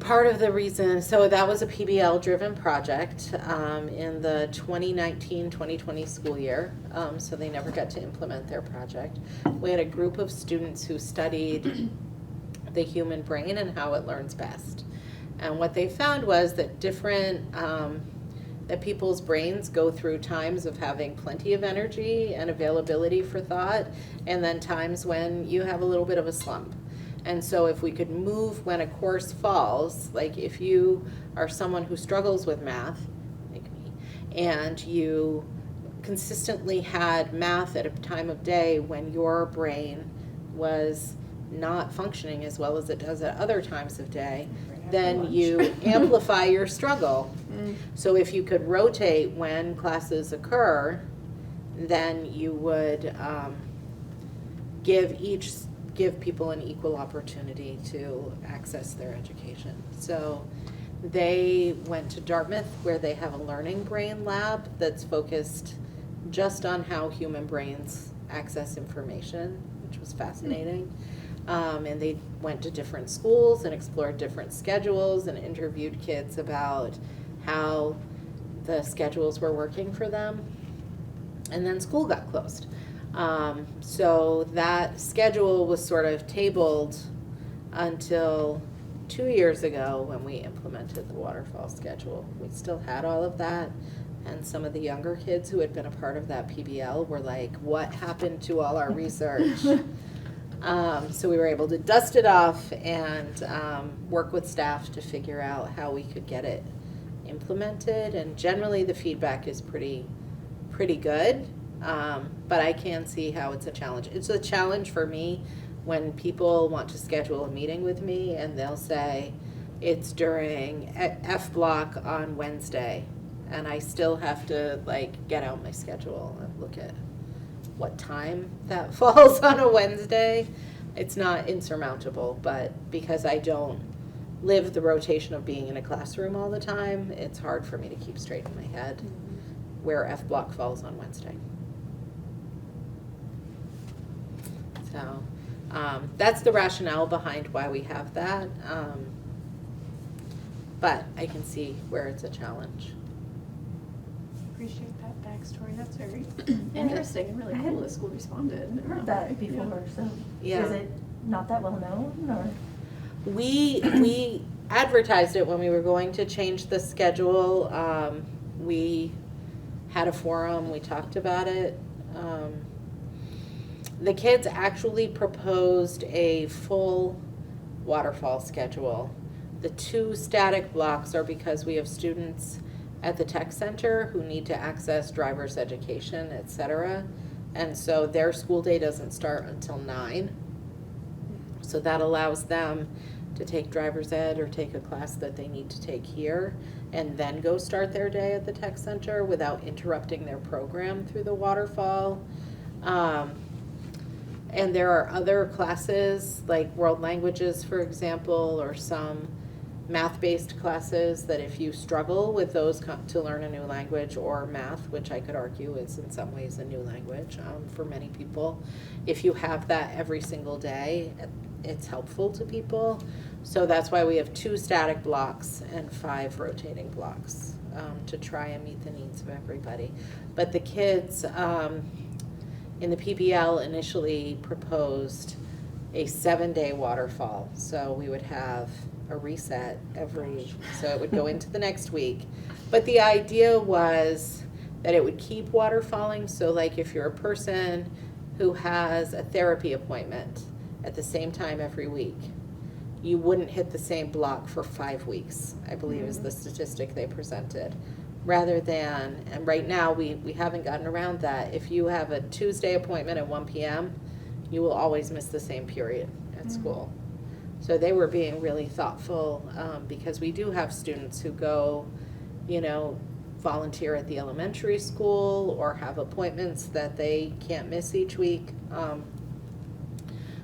Speaker 1: part of the reason, so that was a PBL-driven project in the 2019-2020 school year, so they never got to implement their project. We had a group of students who studied the human brain and how it learns best. And what they found was that that people's brains go through times of having plenty of energy and availability for thought, and then times when you have a little bit of a slump. And so if we could move when a course falls, like if you are someone who struggles with math, like me, and you consistently had math at a time of day when your brain was not functioning as well as it does at other times of day, then you amplify your struggle. So if you could rotate when classes occur, then you would give people an equal opportunity to access their education. So they went to Dartmouth, where they have a learning brain lab that's focused just on how human brains access information, which was fascinating. And they went to different schools and explored different schedules and interviewed kids about how the schedules were working for them. And then school got closed. So that schedule was sort of tabled until 2 years ago when we implemented the waterfall schedule. We still had all of that, and some of the younger kids who had been a part of that PBL were like, what happened to all our research? So we were able to dust it off and work with staff to figure out how we could get it implemented, and generally the feedback is pretty good. But I can see how it's a challenge. It's a challenge for me when people want to schedule a meeting with me and they'll say it's during F block on Wednesday, and I still have to like get out my schedule and look at what time that falls on a Wednesday. It's not insurmountable, but because I don't live the rotation of being in a classroom all the time, it's hard for me to keep straight in my head where F block falls on Wednesday. So that's the rationale behind why we have that, but I can see where it's a challenge.
Speaker 2: Appreciate that backstory. That's very interesting and really cool. The school responded.
Speaker 3: I've heard that before, so
Speaker 1: Yeah.
Speaker 3: is it not that well known, or?
Speaker 1: We advertised it when we were going to change the schedule. We had a forum, we talked about it. The kids actually proposed a full waterfall schedule. The 2 static blocks are because we have students at the tech center who need to access driver's education, etc. And so their school day doesn't start until 9. So that allows them to take driver's ed or take a class that they need to take here and then go start their day at the tech center without interrupting their program through the waterfall. And there are other classes like world languages, for example, or some math-based classes that if you struggle with those to learn a new language, or math, which I could argue is in some ways a new language for many people, if you have that every single day, it's helpful to people. So that's why we have 2 static blocks and 5 rotating blocks to try and meet the needs of everybody. But the kids in the PBL initially proposed a 7-day waterfall. So we would have a reset so it would go into the next week. But the idea was that it would keep waterfalling. So like if you're a person who has a therapy appointment at the same time every week, you wouldn't hit the same block for 5 weeks, I believe is the statistic they presented. Rather than, and right now we haven't gotten around that, if you have a Tuesday appointment at 1 p.m., you will always miss the same period at school. So they were being really thoughtful because we do have students who go, volunteer at the elementary school or have appointments that they can't miss each week.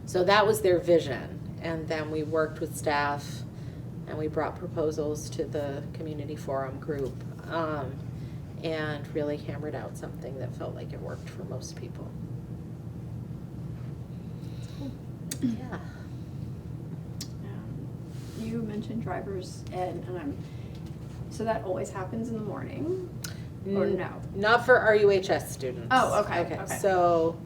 Speaker 1: So that was their vision. And then we worked with staff and we brought proposals to the community forum group and really hammered out something that felt like it worked for most people. Yeah.
Speaker 2: You mentioned mentioned driver's ed, and so that always happens in the morning, or no?
Speaker 1: Not for RUHS students.
Speaker 2: Oh, okay.
Speaker 1: So,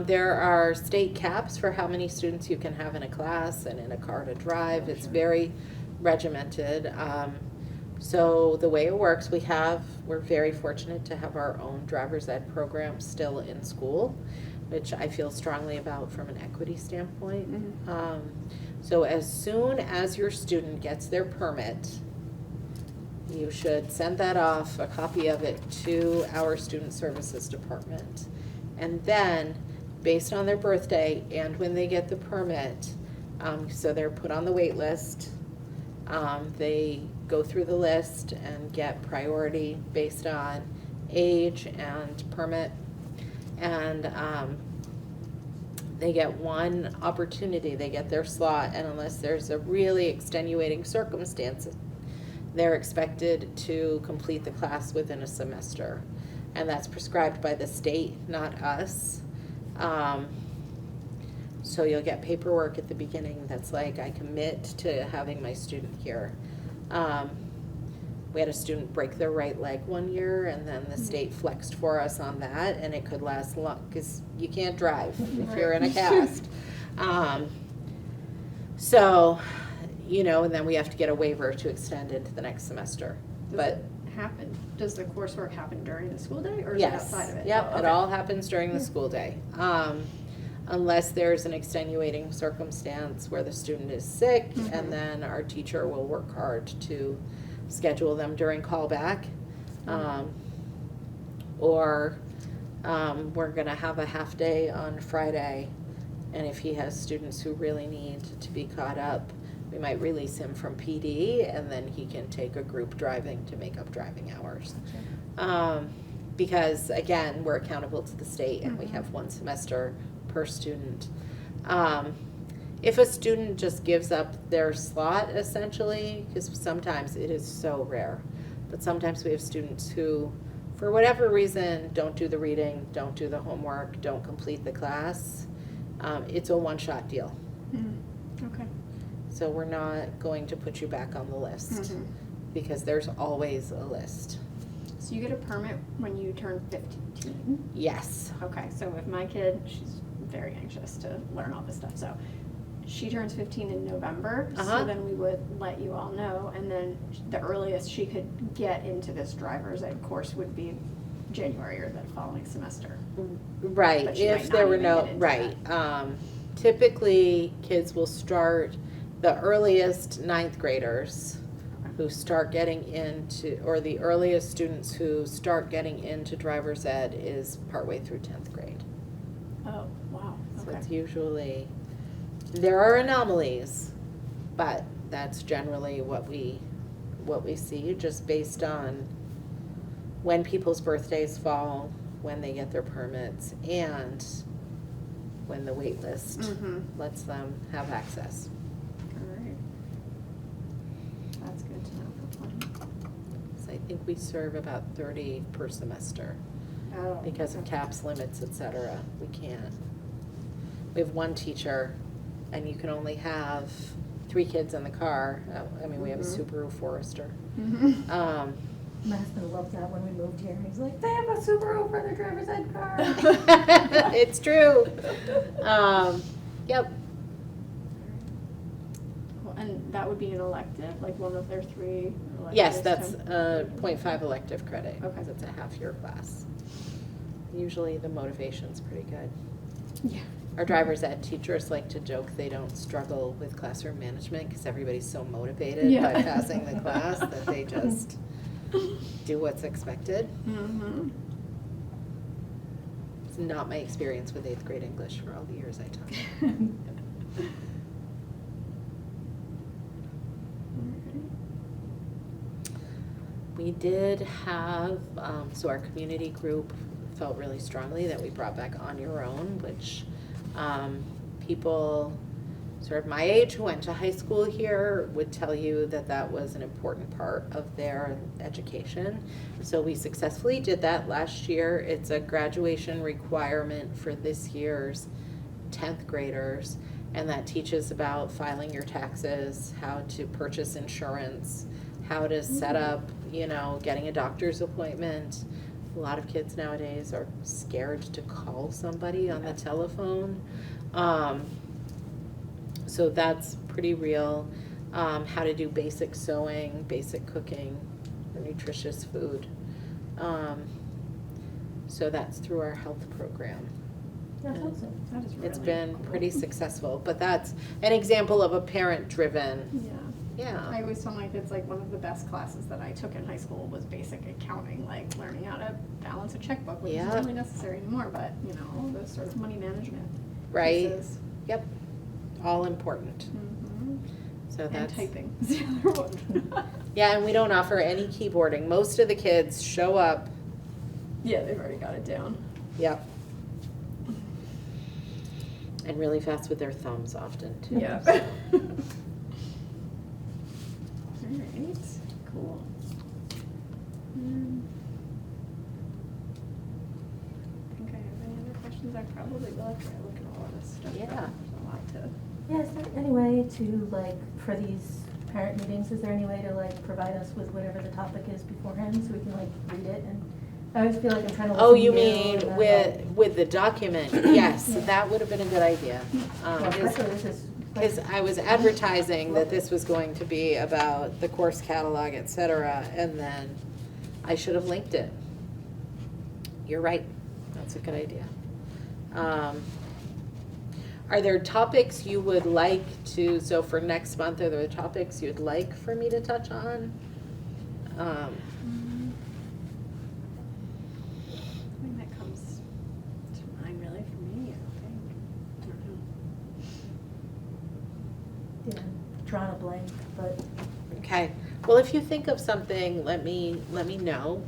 Speaker 1: there are state caps for how many students you can have in a class and in a car to drive. It's
Speaker 2: Sure.
Speaker 1: very regimented. So the way it works, we're very fortunate to have our own driver's ed program still in school, which I feel strongly about from an equity standpoint.
Speaker 2: Mhm.
Speaker 1: So as soon as your student gets their permit, you should send that off, a copy of it, to our student services department. And then, based on their birthday and when they get the permit, so they're put on the wait list, they go through the list and get priority based on age and permit. And they get one opportunity, they get their slot, and unless there's a really extenuating circumstance, they're expected to complete the class within a semester. And that's prescribed by the state, not us. So you'll get paperwork at the beginning that's like, I commit to having my student here. We had a student break their right leg one year, and then the state flexed for us on that, and it could last long, because you can't drive if you're in a cast. So, and then we have to get a waiver to extend into the next semester. But
Speaker 2: Does the coursework happen during the school day, or is it
Speaker 1: yes,
Speaker 2: outside of it?
Speaker 1: yep,
Speaker 2: Oh,
Speaker 1: it
Speaker 2: okay.
Speaker 1: all happens during the school day. Unless there's an extenuating circumstance where the student is sick,
Speaker 2: Mhm.
Speaker 1: and then our teacher will work hard to schedule them during callback. Or we're gonna have a half day on Friday, and if he has students who really need to be caught up, we might release him from PD, and then he can take a group driving to make up driving hours. Because again, we're accountable to the state, and we
Speaker 2: Mhm.
Speaker 1: have one semester per student. If a student just gives up their slot, essentially, because sometimes it is so rare, but sometimes we have students who, for whatever reason, don't do the reading, don't do the homework, don't complete the class, it's a one-shot deal.
Speaker 2: Okay.
Speaker 1: So we're not going to put you back on the list,
Speaker 2: Mhm.
Speaker 1: because there's always a list.
Speaker 2: So you get a permit when you turn 15?
Speaker 1: Yes.
Speaker 2: Okay, so with my kid, she's very anxious to learn all this stuff, so she turns 15 in November,
Speaker 1: Uh-huh.
Speaker 2: so then we would let you all know, and then the earliest she could get into this driver's ed course would be January or the following semester.
Speaker 1: Right,
Speaker 2: But she might
Speaker 1: if
Speaker 2: not
Speaker 1: there were
Speaker 2: even
Speaker 1: no,
Speaker 2: get into
Speaker 1: right. Typically, kids will start, the earliest ninth graders who start getting into, or the earliest students who start getting into driver's ed is partway through 10th grade.
Speaker 2: Oh, wow,
Speaker 1: So
Speaker 2: okay.
Speaker 1: it's usually, there are anomalies, but that's generally what we see, just based on when people's birthdays fall, when they get their permits, and when the wait list
Speaker 2: Mhm.
Speaker 1: lets them have access.
Speaker 2: Alright. That's good to know for planning.
Speaker 1: So I think we serve about 30 per semester.
Speaker 2: Oh,
Speaker 1: Because of
Speaker 2: okay.
Speaker 1: caps, limits, et cetera, we can't. We have one teacher, and you can only have 3 kids in the car. We have a
Speaker 2: Mhm.
Speaker 1: Subaru Forester.
Speaker 2: Mhm.
Speaker 3: My husband loved that when we moved here. He's like, they have a Subaru for their driver's ed car.
Speaker 1: It's true. Yep.
Speaker 2: Cool. And that would be an elective, like one of their 3 electives?
Speaker 1: Yes, that's
Speaker 2: to-
Speaker 1: 0.5 elective credit,
Speaker 2: Okay.
Speaker 1: because it's a half-year class. Usually the motivation's pretty good.
Speaker 2: Yeah.
Speaker 1: Our driver's ed teachers like to joke they don't struggle with classroom management because everybody's so motivated
Speaker 2: Yeah.
Speaker 1: by passing the class that they just do what's expected.
Speaker 2: Mm-hmm.
Speaker 1: It's not my experience with 8th grade English for all the years I taught. We did have, so our community group felt really strongly that we brought back On Your Own, which people sort of my age who went to high school here would tell you that that was an important part of their education. So we successfully did that last year. It's a graduation requirement for this year's 10th graders. and that teaches about filing your taxes, how to purchase insurance, how to set up, getting a doctor's appointment. A lot of kids nowadays are scared to call somebody on the telephone. So that's pretty real. How to do basic sewing, basic cooking, or nutritious food. So that's through our health program.
Speaker 3: That's awesome.
Speaker 2: That is really
Speaker 1: It's been
Speaker 2: cool.
Speaker 1: pretty successful, but that's an example of a parent-driven,
Speaker 2: Yeah. I
Speaker 1: yeah.
Speaker 2: always tell my kids, like, one of the best classes that I took in high school was basic accounting, like learning how to balance a checkbook, which
Speaker 1: Yeah.
Speaker 2: isn't really necessary anymore, but, all those sort of money management
Speaker 1: Right.
Speaker 2: pieces.
Speaker 1: Yep, all important.
Speaker 2: Mhm.
Speaker 1: So
Speaker 2: And
Speaker 1: that's,
Speaker 2: typing is the other one.
Speaker 1: yeah, and we don't offer any keyboarding. Most of the kids show up,
Speaker 2: Yeah, they've already got it down.
Speaker 1: yep. And really fast with their thumbs often, too.
Speaker 2: Yeah. Alright, cool. I think I have any other questions? I probably will after I look at all of this stuff.
Speaker 1: Yeah.
Speaker 2: There's a lot to.
Speaker 3: Yeah, is there any way to, like, for these parent meetings, is there any way to, like, provide us with whatever the topic is beforehand so we can, like, read it? And I always feel like I'm trying to listen to
Speaker 1: Oh, you
Speaker 3: and
Speaker 1: mean
Speaker 3: then,
Speaker 1: with the document? Yes,
Speaker 3: Yeah.
Speaker 1: that would have been a good idea.
Speaker 3: Well, especially this is,
Speaker 1: Because I was advertising that this was going to be about the course catalog, et cetera, and then I should have linked it. You're right, that's a good idea. Are there topics you would like to, so for next month, are there topics you'd like for me to touch on?
Speaker 2: I think that comes to mind really for me, I don't know.
Speaker 3: yeah, drawn a blank, but
Speaker 1: Okay, well, if you think of something, let me know.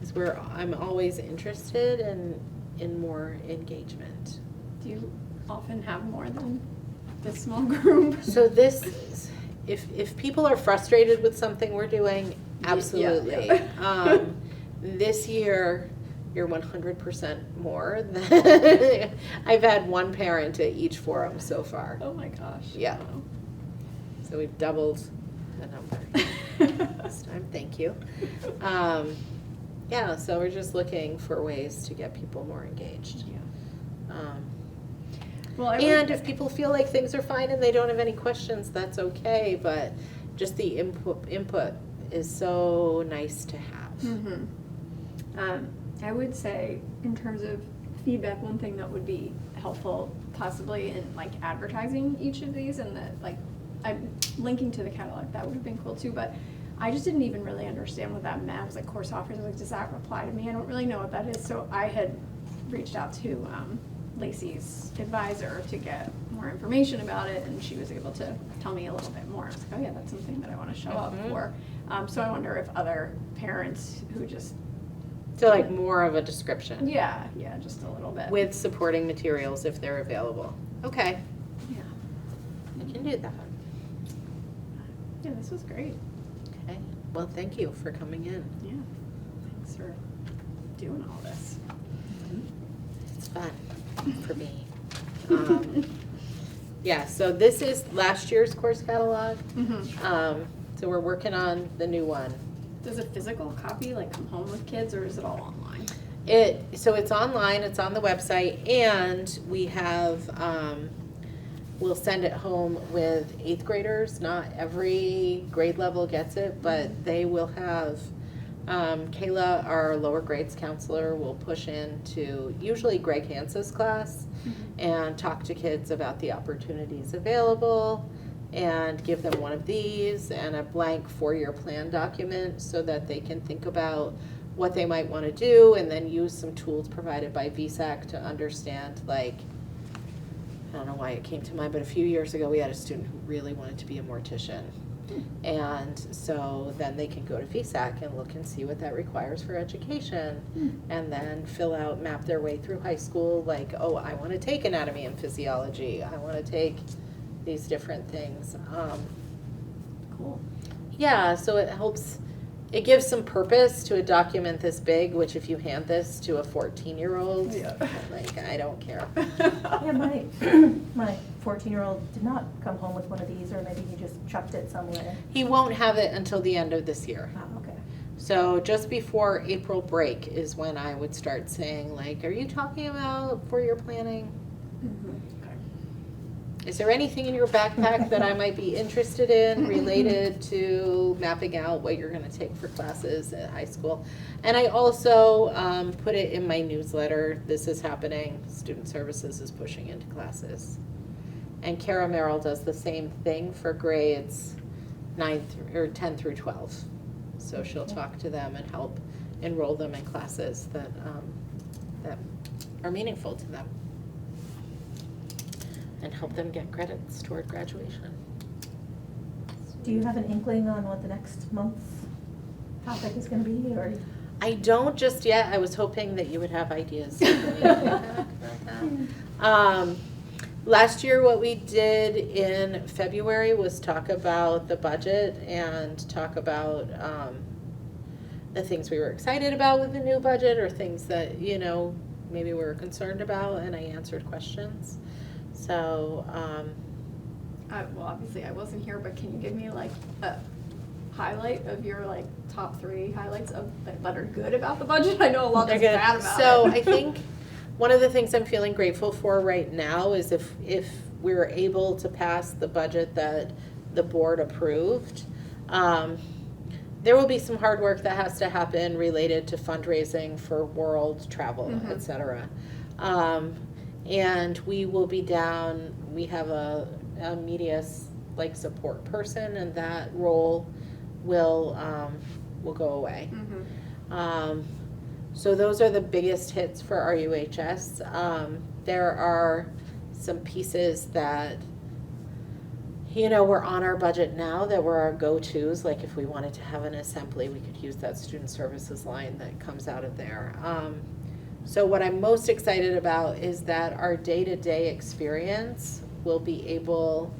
Speaker 1: Because I'm always interested in more engagement.
Speaker 2: Do you often have more than this small group?
Speaker 1: So this, if people are frustrated with something we're doing, absolutely.
Speaker 2: yeah.
Speaker 1: This year, you're 100% more than, I've had one parent at each forum so far.
Speaker 2: Oh my gosh.
Speaker 1: Yeah.
Speaker 2: Wow.
Speaker 1: So we've doubled the number this time, thank you. Yeah, so we're just looking for ways to get people more engaged.
Speaker 2: Yeah.
Speaker 1: Well, and if people feel like things are fine and they don't have any questions, that's okay, but just the input is so nice to have.
Speaker 2: Mm-hmm. I would say, in terms of feedback, one thing that would be helpful possibly in like advertising each of these, and that like I'm linking to the catalog, that would have been cool too, but I just didn't even really understand what that meant. I was like, course offers, like, does that apply to me? I don't really know what that is, so I had reached out to Lacey's advisor to get more information about it, and she was able to tell me a little bit more. I was like, oh yeah, that's something that I want to show up for. So I wonder if other parents who just
Speaker 1: So like more of a description.
Speaker 2: yeah, just a little bit.
Speaker 1: With supporting materials if they're available. Okay,
Speaker 2: Yeah.
Speaker 1: I can do that.
Speaker 2: Yeah, this was great.
Speaker 1: Okay, well, thank you for coming in.
Speaker 2: Yeah. Thanks for doing all this.
Speaker 1: It's fun for me. Yeah, so this is last year's course catalog.
Speaker 2: Mm-hmm.
Speaker 1: So we're working on the new one.
Speaker 2: Does a physical copy like come home with kids, or is it all online?
Speaker 1: So it's online, it's on the website, and we have, we'll send it home with 8th graders. Not every grade level gets it, but they will have, Kayla, our lower grades counselor, will push into usually Greg Hansa's class and talk to kids about the opportunities available and give them one of these and a blank 4-year plan document so that they can think about what they might want to do, and then use some tools provided by VSAC to understand, like, I don't know why it came to mind, but a few years ago we had a student who really wanted to be a mortician. And so then they can go to VSAC and look and see what that requires for education, and then map their way through high school, like, oh, I want to take anatomy and physiology, I want to take these different things.
Speaker 2: Cool.
Speaker 1: Yeah, so it helps it gives some purpose to a document this big, which if you hand this to a 14-year-old,
Speaker 2: Yeah.
Speaker 1: like, I don't care.
Speaker 3: Yeah, my 14-year-old did not come home with one of these, or maybe he just chucked it somewhere.
Speaker 1: He won't have it until the end of this year.
Speaker 3: Oh, okay.
Speaker 1: So just before April break is when I would start saying, like, are you talking about four-year planning? Is there anything in your backpack that I might be interested in related to mapping out what you're gonna take for classes at high school? And I also put it in my newsletter, this is happening, Student Services is pushing into classes. And Kara Merrill does the same thing for grades 10 through 12. So she'll talk to them and help enroll them in classes that are meaningful to them. And help them get credits toward graduation.
Speaker 3: Do you have an inkling on what the next month's topic is gonna be, or?
Speaker 1: I don't just yet, I was hoping that you would have ideas. Last year, what we did in February was talk about the budget and talk about the things we were excited about with the new budget, or things that, maybe we were concerned about, and I answered questions. So,
Speaker 2: Well, obviously I wasn't here, but can you give me like a highlight of your like top 3 highlights of that are good about the budget? I know a lot that's
Speaker 1: they're
Speaker 2: bad
Speaker 1: good.
Speaker 2: about
Speaker 1: So
Speaker 2: it.
Speaker 1: I think one of the things I'm feeling grateful for right now is if we're able to pass the budget that the board approved, there will be some hard work that has to happen related to fundraising for world travel, et cetera. And we will be down, we have a media support person, and that role will go away. So those are the biggest hits for RUHS. There are some pieces that, we're on our budget now that were our go-tos. Like if we wanted to have an assembly, we could use that student services line that comes out of there. So what I'm most excited about is that our day-to-day experience will be able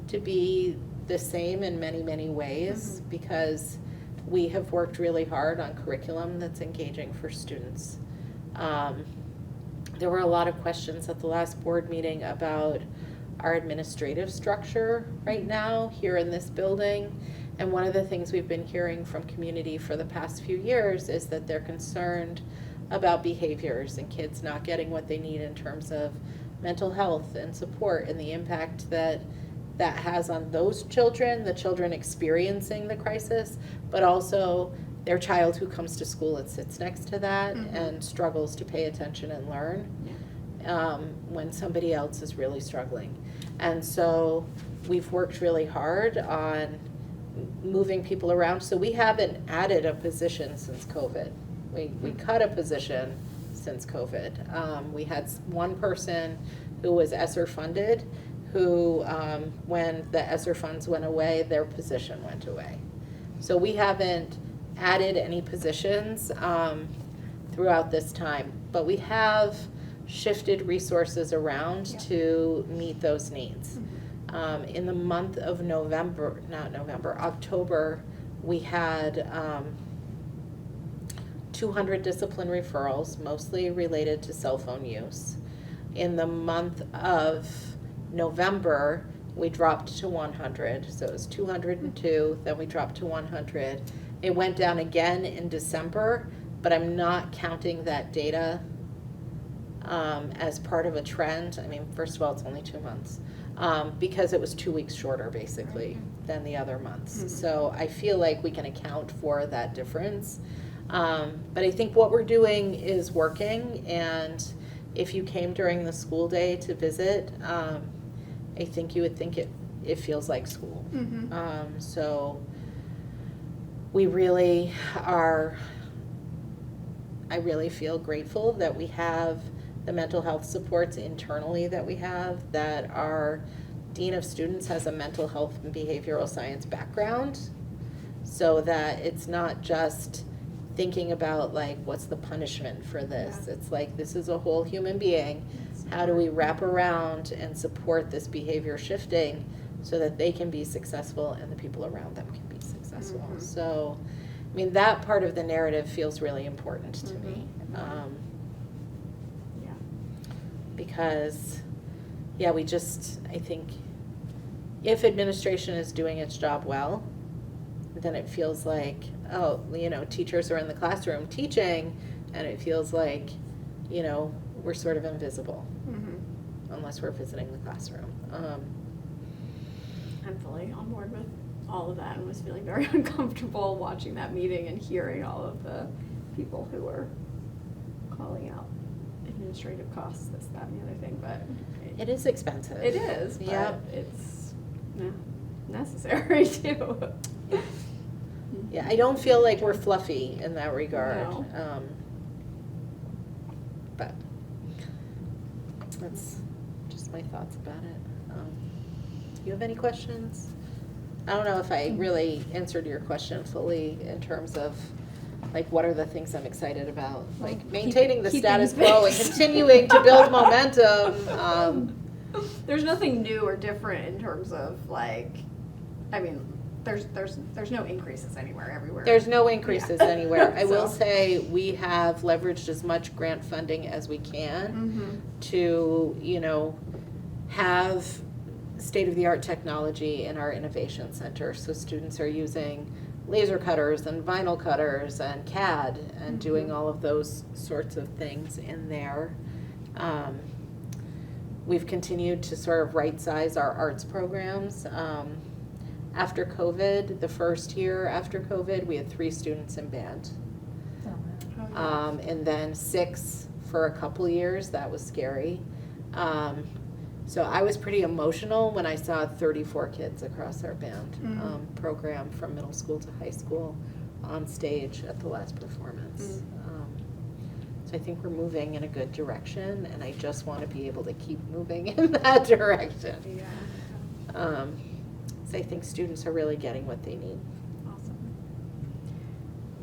Speaker 1: to be the same in many, many ways, because we have worked really hard on curriculum that's engaging for students. There were a lot of questions at the last board meeting about our administrative structure right now here in this building. And one of the things we've been hearing from community for the past few years is that they're concerned about behaviors and kids not getting what they need in terms of mental health and support, and the impact that has on those children, the children experiencing the crisis, but also their child who comes to school and sits next to that and struggles to pay attention and learn when somebody else is really struggling. And so we've worked really hard on moving people around. So we haven't added a position since COVID. We cut a position since COVID. We had one person who was ESSER funded, who, when the ESSER funds went away, their position went away. So we haven't added any positions throughout this time, but we have shifted resources around to meet those needs. In the month of October, we had 200 discipline referrals, mostly related to cell phone use. In the month of November, we dropped to 100, so it was 202, then we dropped to 100. It went down again in December, but I'm not counting that data as part of a trend. I mean, first of all, it's only 2 months, because it was 2 weeks shorter, basically, than the other months. So I feel like we can account for that difference. But I think what we're doing is working, and if you came during the school day to visit, I think you would think it feels like school. So we really are, I really feel grateful that we have the mental health supports internally that we have, that our Dean of Students has a mental health and behavioral science background, so that it's not just thinking about like, what's the punishment for this? It's like, this is a whole human being. How do we wrap around and support this behavior shifting so that they can be successful and the people around them can be successful? So I mean, that part of the narrative feels really important to me.
Speaker 2: Yeah.
Speaker 1: Because, yeah, I think if administration is doing its job well, then it feels like, oh, teachers are in the classroom teaching, and it feels like, we're sort of invisible unless we're visiting the classroom.
Speaker 2: I'm fully on board with all of that and was feeling very uncomfortable watching that meeting and hearing all of the people who were calling out administrative costs, this, that, and the other thing, but
Speaker 1: It is expensive.
Speaker 2: it is,
Speaker 1: Yeah.
Speaker 2: but it's necessary too.
Speaker 1: Yeah, I don't feel like we're fluffy in that regard.
Speaker 2: No.
Speaker 1: But that's just my thoughts about it. You have any questions? I don't know if I really answered your question fully in terms of, like, what are the things I'm excited about? Like, maintaining the
Speaker 2: keeping
Speaker 1: status quo and
Speaker 2: pace.
Speaker 1: continuing to build momentum.
Speaker 2: There's nothing new or different in terms of, like, I mean, there's no increases anywhere, everywhere.
Speaker 1: There's no increases
Speaker 2: Yeah.
Speaker 1: anywhere. I will
Speaker 2: So-
Speaker 1: say we have leveraged as much grant funding as we can to, have state-of-the-art technology in our innovation center. So students are using laser cutters and vinyl cutters and CAD and doing all of those sorts of things in there. We've continued to sort of right-size our arts programs. After COVID, the first year after COVID, we had 3 students in band. And then 6 for a couple years. That was scary. So I was pretty emotional when I saw 34 kids across our band program from middle school to high school on stage at the last performance. So I think we're moving in a good direction, and I just want to be able to keep moving in that direction.
Speaker 2: Yeah.
Speaker 1: So I think students are really getting what they need.
Speaker 2: Awesome.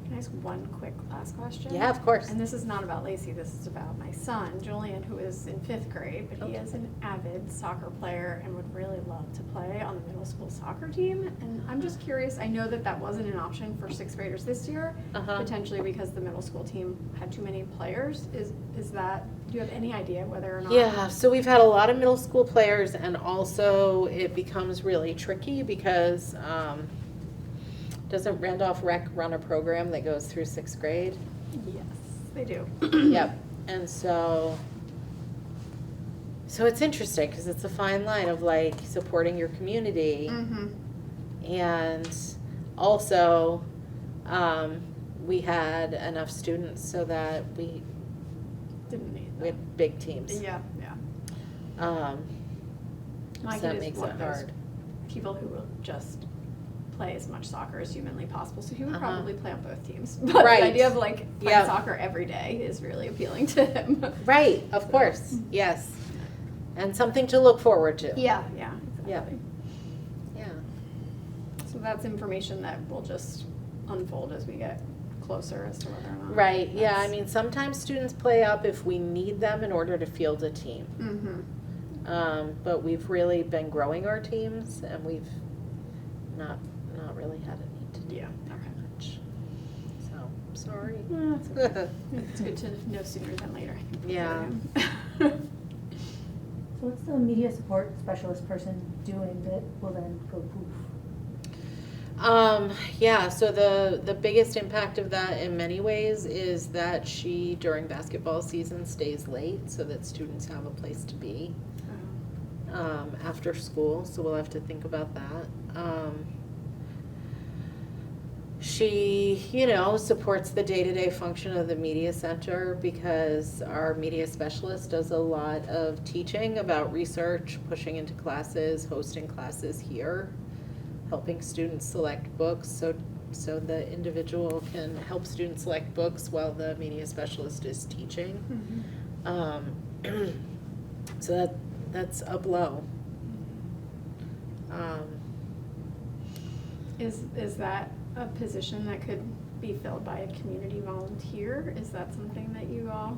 Speaker 2: Can I ask one quick last question?
Speaker 1: Yeah, of course.
Speaker 2: And this is not about Lacey, this is about my son, Julian, who is in 5th grade, but he
Speaker 1: Okay.
Speaker 2: is an avid soccer player and would really love to play on the middle school soccer team. And I'm just curious, I know that wasn't an option for 6th graders this year, potentially because the middle school team had too many players. Is that, do you have any idea whether or not?
Speaker 1: Yeah, so we've had a lot of middle school players, and also it becomes really tricky because doesn't Randolph Rec run a program that goes through 6th grade?
Speaker 2: Yes, they do.
Speaker 1: Yep. And so it's interesting because it's a fine line of, like, supporting your community and also we had enough students so that we
Speaker 2: Didn't need that.
Speaker 1: had big teams.
Speaker 2: Yeah. My
Speaker 1: So that
Speaker 2: kid is
Speaker 1: makes
Speaker 2: one
Speaker 1: it
Speaker 2: of those
Speaker 1: hard.
Speaker 2: people who will just play as much soccer as humanly possible, so he would
Speaker 1: Uh-huh.
Speaker 2: probably play on both teams. But
Speaker 1: Right.
Speaker 2: the idea of, like, playing
Speaker 1: Yep.
Speaker 2: soccer every day is really appealing to him.
Speaker 1: Right, of course, yes. And something to look forward to.
Speaker 2: Yeah, exactly.
Speaker 1: Yeah.
Speaker 2: So that's information that will just unfold as we get closer as to whether or not.
Speaker 1: Right, yeah, I
Speaker 2: that's-
Speaker 1: mean, sometimes students play up if we need them in order to field a team. But we've really been growing our teams, and we've not really had a need to do
Speaker 2: Yeah,
Speaker 1: very
Speaker 2: okay.
Speaker 1: much. So, sorry.
Speaker 2: Well, that's okay. It's good to know sooner than later, I think.
Speaker 1: Yeah.
Speaker 3: So what's the media support specialist person doing that will then go poof?
Speaker 1: Yeah, so the biggest impact of that in many ways is that she, during basketball season, stays late so that students have a place to be after school, so we'll have to think about that. She, supports the day-to-day function of the media center because our media specialist does a lot of teaching about research, pushing into classes, hosting classes here, helping students select books, so the individual can help students select books while the media specialist is teaching. So that's a blow.
Speaker 2: Is that a position that could be filled by a community volunteer? Is that something that you all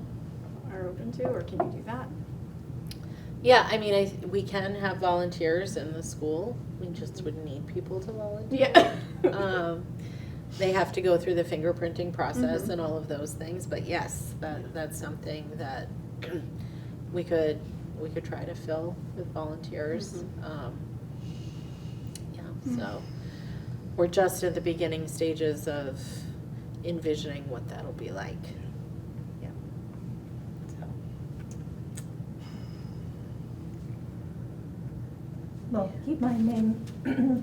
Speaker 2: are open to, or can you do that?
Speaker 1: Yeah, I mean, we can have volunteers in the school. We just would need people to volunteer.
Speaker 2: Yeah.
Speaker 1: they have to go through the fingerprinting process
Speaker 2: Mhm.
Speaker 1: and all of those things, but yes, that's something that we could try to fill with volunteers.
Speaker 3: Mhm.
Speaker 1: Yeah, so we're just at the beginning stages of envisioning what that'll be like. Yeah. So.
Speaker 3: Well, keep my name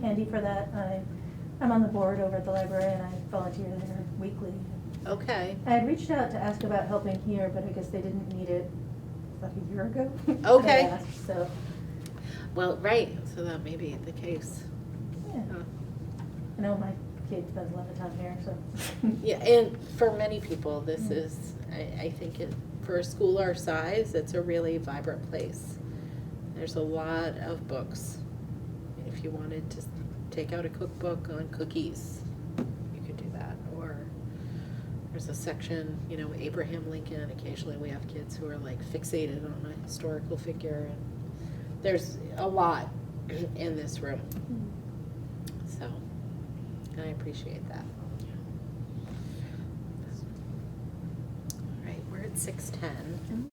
Speaker 3: handy for that. I'm on the board over at the library and I volunteer there weekly.
Speaker 1: Okay.
Speaker 3: I had reached out to ask about helping here, but I guess they didn't need it like a year ago.
Speaker 1: Okay.
Speaker 3: I asked, so,
Speaker 1: Well, right, so that may be the case.
Speaker 3: yeah.
Speaker 1: Huh.
Speaker 3: I know my kid spends a lot of time here, so.
Speaker 1: Yeah, and for many people, this
Speaker 3: Mm.
Speaker 1: is, I think for a school our size, it's a really vibrant place. There's a lot of books. If you wanted to take out a cookbook on cookies, you could do that. Or there's a section, Abraham Lincoln. Occasionally we have kids who are like fixated on a historical figure. And there's a lot in this room. So, and I appreciate that. All right, we're at 6:10.